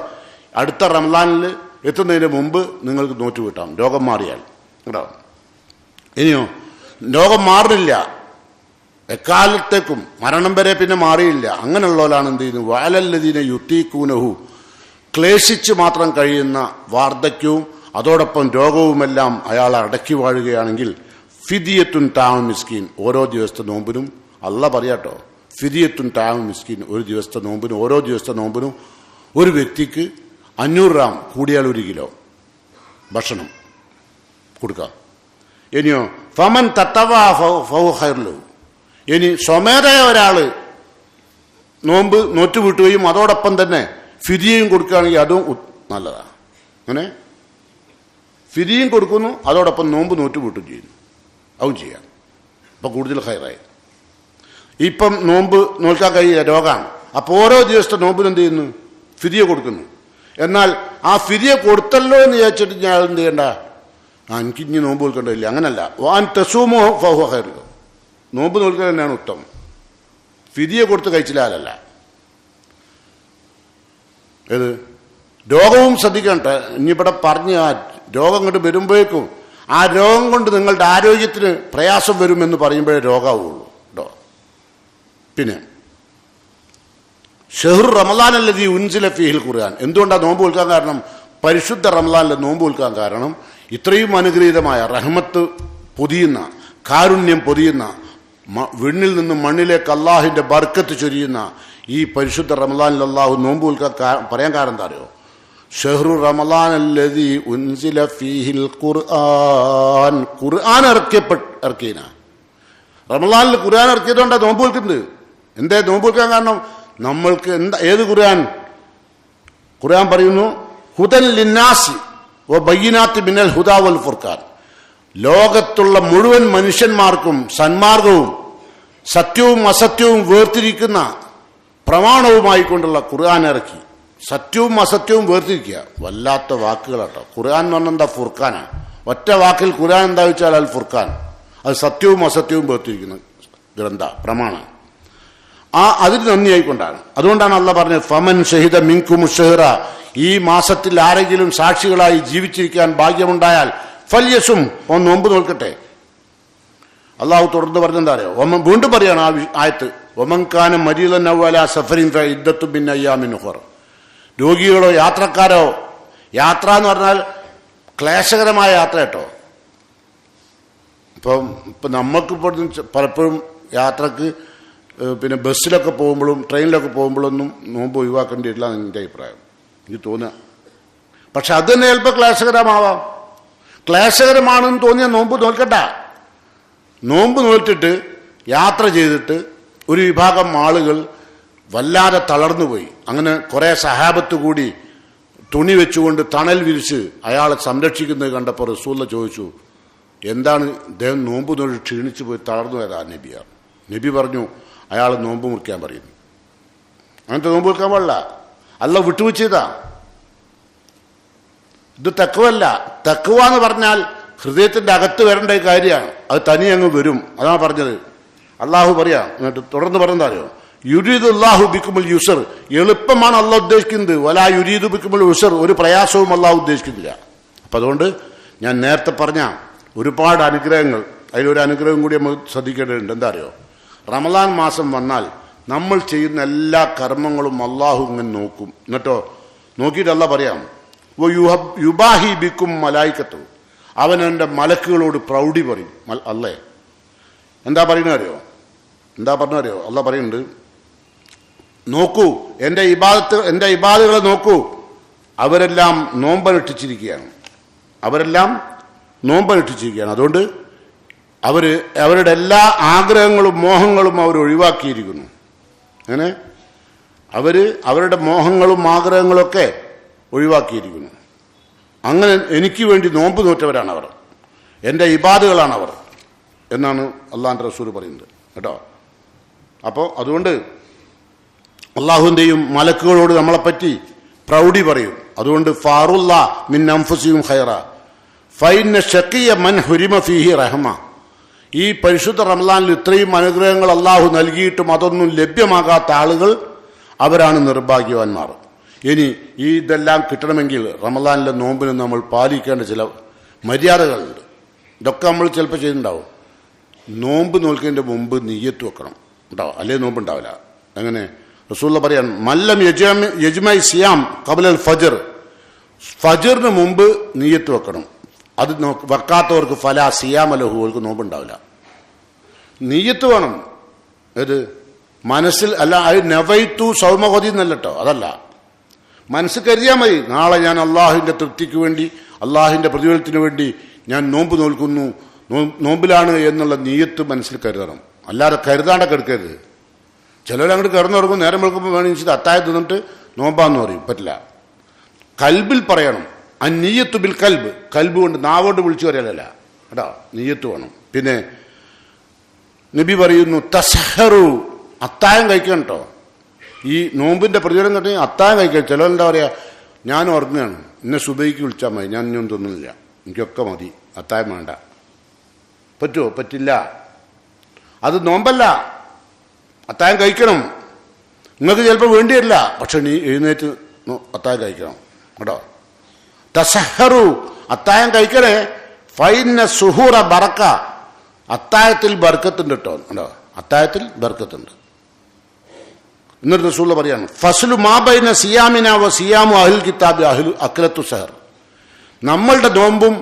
അടുത്ത റമളാനിൽ എത്തുന്നതിന് മുമ്പ് നിങ്ങൾക്ക് നോറ്റ് വീട്ടാം, രോഗം മാറിയാൽ. കേട്ടോ. ഇനിയോ രോഗം മാറില്ല, എക്കാലത്തേക്കും മരണം വരെ പിന്നെ മാറിയില്ല. അങ്ങനെയുള്ളവരാണ് എന്ത് ചെയ്യുന്നു? വഅലല്ലദീന യുതീഖൂനഹു, ക്ലേശിച്ച് മാത്രം കഴിയുന്ന വാർദ്ധക്യവും അതോടൊപ്പം രോഗവുമെല്ലാം അയാൾ അടക്കി വാഴുകയാണെങ്കിൽ ഫിദിയത്തുൻ തഅാമു മിസ്കീൻ, ഓരോ ദിവസത്തെ നോമ്പിനും അള്ളാഹ് പറയാട്ടോ, ഫിദിയത്തുൻ തഅാമു മിസ്കീൻ, ഒരു ദിവസത്തെ നോമ്പിനും ഓരോ ദിവസത്തെ നോമ്പിനും ഒരു വ്യക്തിക്ക് 500 ഗ്രാം, കൂടിയാൽ 1 കിലോ ഭക്ഷണം കൊടുക്കാം. ഇനിയോ ഫമൻ തത്തവഅ ഫഹുവ ഖൈറുൻ ലഹു, ഇനി സ്വമേധയാ ഒരാൾ നോമ്പ് നോറ്റുവീട്ടുകയും അതോടൊപ്പം തന്നെ ഫിദിയയും കൊടുക്കുകയാണെങ്കിൽ അതും നല്ലതാണ്. അങ്ങനെ ഫിദിയയും കൊടുക്കുന്നു, അതോടൊപ്പം നോമ്പ് നോറ്റുവീട്ടും ചെയ്യുന്നു, അതും ചെയ്യാം. അപ്പം കൂടുതൽ ഖൈറായി. ഇപ്പം നോമ്പ് നോൽക്കാൻ കഴിയില്ല, രോഗമാണ്. അപ്പോൾ ഓരോ ദിവസത്തെ നോമ്പിന് എന്ത് ചെയ്യുന്നു? ഫിദിയ കൊടുക്കുന്നു. എന്നാൽ ആ ഫിദിയ കൊടുത്തല്ലോ എന്ന് വിചാരിച്ചിട്ട് ഞാൻ എന്ത് ചെയ്യണ്ട, എനിക്ക് ഇനി നോമ്പ് നോൽക്കേണ്ടതില്ല, അങ്ങനല്ല. വാൻ തസൂമോ ഫഹുവ ഖൈറുൻ ലഹു, നോമ്പ് നോൽക്കുക തന്നെയാണ് ഉത്തമം. ഫിദിയ കൊടുത്ത് കഴിച്ചില്ലല്ല. ഏത് രോഗവും ശ്രദ്ധിക്കണ്ട. ഇനിയിവിടെ പറഞ്ഞ് ആ രോഗം കൊണ്ട് വരുമ്പോഴേക്കും ആ രോഗം കൊണ്ട് നിങ്ങളുടെ ആരോഗ്യത്തിന് പ്രയാസം വരുമെന്ന് പറയുമ്പോഴേ രോഗമാവുള്ളൂ കേട്ടോ. പിന്നെ ഷഹ്റു റമളാനല്ലദീ ഉൻസില ഫീഹിൽ ഖുർആൻ, എന്തുകൊണ്ടാണ് നോമ്പ് നോൽക്കാൻ കാരണം? പരിശുദ്ധ റമളാനിലെ നോമ്പ് നോൽക്കാൻ കാരണം ഇത്രയും അനുഗ്രഹീതമായ റഹ്മത്ത് പൊതിയുന്ന, കാരുണ്യം പൊതിയുന്ന, വിണ്ണിൽ നിന്നും മണ്ണിലേക്ക് അള്ളാഹുവിന്റെ ബർക്കത്ത് ചൊരിയുന്ന ഈ പരിശുദ്ധ റമളാനിൽ അള്ളാഹു നോമ്പ് നോൽക്കാൻ പറയാൻ കാരണം എന്താ അറിയോ? ഷഹ്റു റമളാനല്ലദീ ഉൻസില ഫീഹിൽ ഖുർആൻ, ഖുർആൻ ഇറക്കിയന റമളാനിൽ ഖുർആൻ ഇറക്കിയതുകൊണ്ടാണ് നോമ്പ് നോൽക്കുന്നത്. എന്തേ നോമ്പ് നോൽക്കാൻ കാരണം? നമ്മൾക്ക് എന്താ, ഏത് ഖുർആൻ? ഖുർആൻ പറയുന്നു ഹുദൻ ലിന്നാസി വ ബയ്യിനാത്തി മിനൽ ഹുദാ വൽ ഫുർഖാൻ, ലോകത്തുള്ള മുഴുവൻ മനുഷ്യന്മാർക്കും സന്മാർഗവും സത്യവും അസത്യവും വേർതിരിക്കുന്ന പ്രമാണവുമായിക്കൊണ്ടുള്ള ഖുർആൻ ഇറക്കി. സത്യവും അസത്യവും വേർതിരിക്കുക, വല്ലാത്ത വാക്കുകളാട്ടോ. ഖുർആൻ എന്ന് പറഞ്ഞാൽ എന്താ? ഫുർഖാനാണ്. ഒറ്റ വാക്കിൽ ഖുർആൻ എന്താ വെച്ചാൽ അൽ ഫുർഖാൻ, അത് സത്യവും അസത്യവും വേർതിരിക്കുന്ന ഗ്രന്ഥ പ്രമാണം. അതിന് നന്ദിയായിക്കൊണ്ടാണ്. അതുകൊണ്ടാണ് അള്ളാഹ് പറഞ്ഞത് ഫമൻ ഷഹിദ മിൻകും ഷഹ്റ, ഈ മാസത്തിൽ ആരെങ്കിലും സാക്ഷികളായി ജീവിച്ചിരിക്കാൻ ഭാഗ്യമുണ്ടായാൽ ഫല്യസും, ഒന്ന് നോമ്പ് നോൽക്കട്ടെ. അള്ളാഹു തുടർന്ന് പറഞ്ഞെന്താ അറിയോ? വീണ്ടും പറയാണ് ആ ആയത്ത്, ഒമൻകാന മരീദൻ ഔ അലാ സഫരിൻ ഫഇദ്ദത്തു മിൻ അയ്യാമിൻ ഉഖർ, രോഗികളോ യാത്രക്കാരോ, യാത്ര എന്ന് പറഞ്ഞാൽ ക്ലേശകരമായ യാത്ര കേട്ടോ. ഇപ്പം നമ്മൾക്കിപ്പോൾ പലപ്പോഴും യാത്രക്ക് പിന്നെ ബസ്സിലൊക്കെ പോകുമ്പോഴും ട്രെയിനിലൊക്കെ പോകുമ്പോഴൊന്നും നോമ്പ് ഒഴിവാക്കേണ്ടി വരില്ല എന്ന് എൻ്റെ അഭിപ്രായം, എനിക്ക് തോന്നുക. പക്ഷെ അത് തന്നെ ചിലപ്പോൾ ക്ലേശകരമാവാം. ക്ലേശകരമാണെന്ന് തോന്നിയാൽ നോമ്പ് നോൽക്കണ്ട. നോമ്പ് നോറ്റിട്ട് യാത്ര ചെയ്തിട്ട് ഒരു വിഭാഗം ആളുകൾ വല്ലാതെ തളർന്നുപോയി. അങ്ങനെ കുറേ സഹാബത്ത് കൂടി തുണി വെച്ചുകൊണ്ട് തണൽ വിരിച്ച് അയാളെ സംരക്ഷിക്കുന്നത് കണ്ടപ്പോൾ റസൂലുള്ള ചോദിച്ചു, എന്താണ് അദ്ദേഹം നോമ്പ് നോക്കി ക്ഷീണിച്ചു പോയി തളർന്നു പോയതാ നബിയാണ്. നബി പറഞ്ഞു അയാൾ നോമ്പ് മുറിക്കാൻ പറയുന്നു. അങ്ങനത്തെ നോമ്പ് മുറിക്കാൻ പാടില്ല, അല്ലാഹു വിട്ടുവെച്ചതാ. ഇത് തഖ്വല്ല. തഖ്വ എന്ന് പറഞ്ഞാൽ ഹൃദയത്തിന്റെ അകത്ത് വരേണ്ട കാര്യമാണ്, അത് തനി അങ്ങ് വരും. അതാണ് പറഞ്ഞത്. അള്ളാഹു പറയാം, എന്നിട്ട് തുടർന്ന് പറഞ്ഞാ അറിയോ, യുരീദുല്ലാഹു ബിക്കുമുൽ യുസർ, എളുപ്പമാണ് അള്ളാഹ് ഉദ്ദേശിക്കുന്നത്. വലാ യുരീദു ബിക്കുമുൽ ഉസർ, ഒരു പ്രയാസവും അള്ളാഹു ഉദ്ദേശിക്കുന്നില്ല. അപ്പം അതുകൊണ്ട് ഞാൻ നേരത്തെ പറഞ്ഞ ഒരുപാട് അനുഗ്രഹങ്ങൾ, അതിലൊരു അനുഗ്രഹം കൂടി നമ്മൾ ശ്രദ്ധിക്കേണ്ടതുണ്ട്. എന്താ അറിയോ, റമദാൻ മാസം വന്നാൽ നമ്മൾ ചെയ്യുന്ന എല്ലാ കർമ്മങ്ങളും അള്ളാഹു ഇങ്ങനെ നോക്കും. എന്നിട്ടോ നോക്കിയിട്ട് അള്ളാഹ് പറയാം, യുബാഹി ബിക്കും മലായിക്കത്തു, അവൻ എൻ്റെ മലക്കുകളോട് പ്രൗഢി പറയും. അല്ലേ എന്താ പറയുന്നത് അറിയോ, അള്ളാഹ് പറയുന്നുണ്ട്, നോക്കൂ എൻ്റെ ഇബാദുകളെ നോക്കൂ, അവരെല്ലാം നോമ്പനുഷ്ഠിച്ചിരിക്കുകയാണ്. അതുകൊണ്ട് അവരുടെ എല്ലാ ആഗ്രഹങ്ങളും മോഹങ്ങളും അവർ ഒഴിവാക്കിയിരിക്കുന്നു. അങ്ങനെ അവരുടെ മോഹങ്ങളും ആഗ്രഹങ്ങളൊക്കെ ഒഴിവാക്കിയിരിക്കുന്നു. അങ്ങനെ എനിക്ക് വേണ്ടി നോമ്പ് നോറ്റവരാണ് അവർ, എൻ്റെ ഇബാദുകളാണ് അവർ എന്നാണ് അള്ളാഹുവിൻ്റെ റസൂൽ പറയുന്നത് കേട്ടോ. അപ്പോൾ അതുകൊണ്ട് അള്ളാഹുവിൻ്റെയും മലക്കുകളോട് നമ്മളെപ്പറ്റി പ്രൗഢി പറയും. അതുകൊണ്ട് ഫാറുല്ല മിൻ അൻഫുസിഹിം ഖൈറ ഫൈന ഷഖിയ മൻ ഹുരിമ ഫീഹി റഹ്മ. ഈ പരിശുദ്ധ റമളാനിൽ ഇത്രയും അനുഗ്രഹങ്ങൾ അള്ളാഹു നൽകിയിട്ടും അതൊന്നും ലഭ്യമാകാത്ത ആളുകൾ അവരാണ് നിർഭാഗ്യവാന്മാർ. ഇനി ഇതെല്ലാം കിട്ടണമെങ്കിൽ റമളാനിലെ നോമ്പിന് നമ്മൾ പാലിക്കേണ്ട ചില മര്യാദകളുണ്ട്. ഇതൊക്കെ നമ്മൾ ചിലപ്പോൾ ചെയ്തിട്ടുണ്ടാവും. നോമ്പ് നോൽക്കുന്നതിൻ്റെ മുമ്പ് നിയ്യത്ത് വെക്കണം കേട്ടോ, അല്ലെങ്കിൽ നോമ്പ് ഉണ്ടാവില്ല. അങ്ങനെ റസൂലുള്ള പറയാൻ, മല്ലം യജ്മൈ സിയാം ഖബലൽ ഫജ്ർ, ഫജ്റിന് മുമ്പ് നിയ്യത്ത് വെക്കണം. അത് വെക്കാത്തവർക്ക് ഫലാ സിയാമ ലഹു, അവർക്ക് നോമ്പുണ്ടാവില്ല. നിയ്യത്ത് വേണം. ഏത് മനസ്സിൽ അല്ല, അത് നവൈത്തു സൗമഹദി എന്നല്ല കേട്ടോ, അതല്ല. മനസ്സ് കരുതിയാൽ മതി, നാളെ ഞാൻ അള്ളാഹുവിൻ്റെ തൃപ്തിക്ക് വേണ്ടി, അള്ളാഹുവിൻ്റെ പ്രതിഫലത്തിന് വേണ്ടി ഞാൻ നോമ്പ് നോൽക്കുന്നു, നോമ്പിലാണ് എന്നുള്ള നിയ്യത്ത് മനസ്സിൽ കരുതണം. അല്ലാതെ കരുതാണ്ട കെടുക്കരുത്. ചിലരങ്ങോട്ട് കിടന്നുറങ്ങും, നേരം വെളുക്കുമ്പോൾ വേണമെങ്കിൽ അത്താഴം തിന്നിട്ട് നോമ്പാന്ന് പറയും. പറ്റില്ല. കൽബിൽ പറയണം. അന്നീയത്ത് ബിൽ കൽബ് കൊണ്ട്, നാവോട്ട് വിളിച്ചു പറയലല്ല കേട്ടോ, നീയത്ത് വേണം. പിന്നെ നബി പറയുന്നു തസഹറു, അത്താഴം കഴിക്കണം കേട്ടോ. ഈ നോമ്പിന്റെ പ്രതിഫലം കിട്ടി അത്താഴം കഴിക്കണം. ചിലരെന്താ പറയാ, ഞാൻ ഉറങ്ങുകയാണ്, എന്നെ സുബൈക്ക് വിളിച്ചാൽ മതി, ഞാൻ ഇനിയൊന്നും തിന്നുന്നില്ല, എനിക്കൊക്കെ മതി, അത്താഴം വേണ്ട. പറ്റുമോ? പറ്റില്ല. അത് നോമ്പല്ല, അത്താഴം കഴിക്കണം. നിങ്ങൾക്ക് ചിലപ്പോൾ വേണ്ടി വരില്ല, പക്ഷെ നീ എഴുന്നേറ്റ് അത്താഴം കഴിക്കണം കേട്ടോ. തസഹറു, അത്താഴം കഴിക്കണേ. ഫൈന സുഹൂറ ബറക്ക, അത്താഴത്തിൽ ബർക്കത്തുണ്ട് കേട്ടോ. കേട്ടോ, അത്താഴത്തിൽ ബർക്കത്തുണ്ട്. എന്നിട്ട് റസൂൽ പറയാണ്, ഫസ്ലു മാബൈന സിയാമിന വ സിയാമു അഹ്ലുൽ കിതാബി അക്ലത്തു സഹർ. നമ്മളുടെ നോമ്പും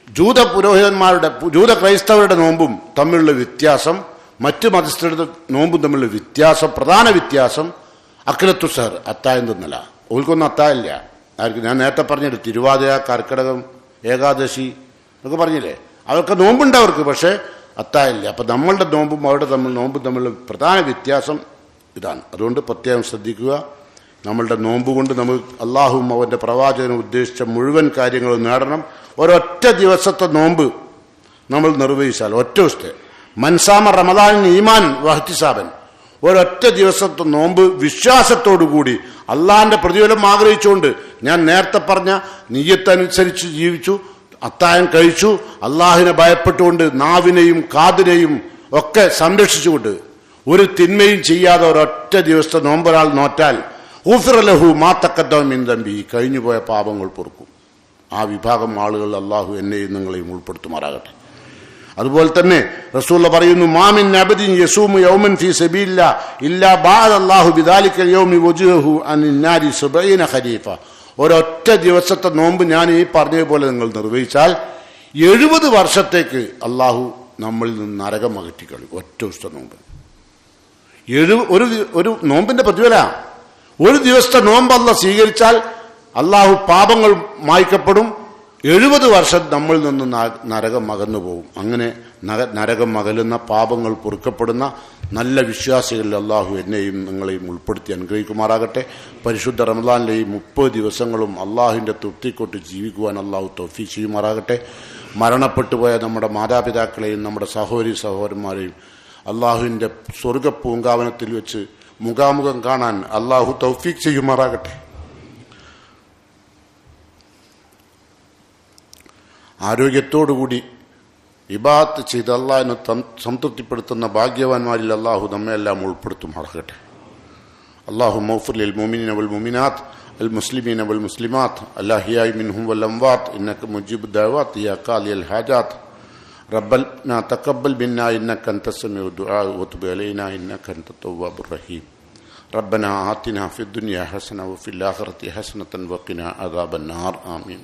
ജൂത പുരോഹിതന്മാരുടെ, ജൂത ക്രൈസ്തവരുടെ നോമ്പും തമ്മിലുള്ള വ്യത്യാസം, മറ്റു മതസ്ഥരുടെ നോമ്പും തമ്മിലുള്ള വ്യത്യാസം, പ്രധാന വ്യത്യാസം അക്ലത്തു സഹർ, അത്താഴം തിന്നല. ഓൽക്കൊന്നും അത്താഴില്ല. ആർക്ക്? ഞാൻ നേരത്തെ പറഞ്ഞിട്ട് തിരുവാതിര, കർക്കിടകം, ഏകാദശി എന്നൊക്കെ പറഞ്ഞില്ലേ, അവർക്ക് നോമ്പുണ്ട് അവർക്ക്, പക്ഷേ അത്താഴില്ല. അപ്പം നമ്മളുടെ നോമ്പും അവരുടെ നോമ്പും തമ്മിലുള്ള പ്രധാന വ്യത്യാസം ഇതാണ്. അതുകൊണ്ട് പ്രത്യേകം ശ്രദ്ധിക്കുക. നമ്മളുടെ നോമ്പ് കൊണ്ട് നമുക്ക് അള്ളാഹുവും അവൻ്റെ പ്രവാചകനും ഉദ്ദേശിച്ച മുഴുവൻ കാര്യങ്ങളും നേടണം. ഒരൊറ്റ ദിവസത്തെ നോമ്പ് നമ്മൾ നിർവഹിച്ചാൽ, ഒറ്റ ദിവസത്തെ മൻസാമ റമദാനിന് ഈമാൻ വഹ്തിസാബൻ, ഒരൊറ്റ ദിവസത്തെ നോമ്പ് വിശ്വാസത്തോടുകൂടി അള്ളാഹിന്റെ പ്രതിഫലം ആഗ്രഹിച്ചുകൊണ്ട്, ഞാൻ നേരത്തെ പറഞ്ഞ നിയ്യത്തനുസരിച്ച് ജീവിച്ചു, അത്താഴം കഴിച്ചു, അള്ളാഹിനെ ഭയപ്പെട്ടുകൊണ്ട് നാവിനെയും കാതിനെയും ഒക്കെ സംരക്ഷിച്ചുകൊണ്ട് ഒരു തിന്മയും ചെയ്യാതെ ഒരൊറ്റ ദിവസത്തെ നോമ്പൊരാൾ നോറ്റാൽ ഊഫിറലഹു മാ തഖദ്ദമ മിൻ ദംബി, കഴിഞ്ഞുപോയ പാപങ്ങൾ പൊറുക്കും. ആ വിഭാഗം ആളുകൾ അള്ളാഹു എന്നെയും നിങ്ങളെയും ഉൾപ്പെടുത്തുമാറാകട്ടെ. അതുപോലെ തന്നെ റസൂലുള്ള പറയുന്നു, മാമിൻ അബദിൻ യസൂമു യൗമൻ ഫീ സബീലില്ലാ ഇല്ലാ ബഅദ അല്ലാഹു ബിദാലിക്കൽ യൗമി വജ്ഹഹു അനിൻ നാരി 70 ഖരീഫ. ഒരൊറ്റ ദിവസത്തെ നോമ്പ് ഞാൻ ഈ പറഞ്ഞതുപോലെ നിങ്ങൾ നിർവഹിച്ചാൽ 70 വർഷത്തേക്ക് അള്ളാഹു നമ്മളിൽ നിന്ന് നരകം അകറ്റിക്കളയും. ഒറ്റ ദിവസത്തെ നോമ്പ്. ഒരു നോമ്പിന്റെ പ്രതിഫല. ഒരു ദിവസത്തെ നോമ്പ് അല്ലാഹു സ്വീകരിച്ചാൽ അള്ളാഹു പാപങ്ങൾ മായ്ക്കപ്പെടും. 70 വർഷം നമ്മളിൽ നിന്ന് നരകം അകന്നു പോകും. അങ്ങനെ നരകം അകലുന്ന, പാപങ്ങൾ പൊറുക്കപ്പെടുന്ന നല്ല വിശ്വാസികളിൽ അള്ളാഹു എന്നെയും നിങ്ങളെയും ഉൾപ്പെടുത്തി അനുഗ്രഹിക്കുമാറാകട്ടെ. പരിശുദ്ധ റമദാനിലെ ഈ 30 ദിവസങ്ങളും അള്ളാഹുവിൻ്റെ തൃപ്തിക്കൊട്ട് ജീവിക്കുവാൻ അള്ളാഹു തൗഫീഖ് ചെയ്യുമാറാകട്ടെ. മരണപ്പെട്ടുപോയ നമ്മുടെ മാതാപിതാക്കളെയും നമ്മുടെ സഹോദരി സഹോദരന്മാരെയും അള്ളാഹുവിൻ്റെ സ്വർഗ പൂങ്കാവനത്തിൽ വെച്ച് മുഖാമുഖം കാണാൻ അള്ളാഹു തൗഫീഖ് ചെയ്യുമാറാകട്ടെ. ആരോഗ്യത്തോടുകൂടി ഇബാദത്ത് ചെയ്ത് അള്ളാഹിനെ സംതൃപ്തിപ്പെടുത്തുന്ന ഭാഗ്യവാന്മാരിൽ അള്ളാഹു നമ്മയെല്ലാം ഉൾപ്പെടുത്തുമാറാകട്ടെ. അള്ളാഹു മഗ്ഫിർ ലിൽ മുഅ്മിനീന വൽ മുഅ്മിനാത്ത് المسلمين والمسلمات الأحياء منهم والأموات إنك مجيب الدعوات يا قاضي الحاجات ربنا تقبل منا إنك أنت السميع الدعاء وتب علينا إنك أنت التواب الرحيم ربنا آتنا في الدنيا حسنة وفي الآخرة حسنة وقنا عذاب النار آمين.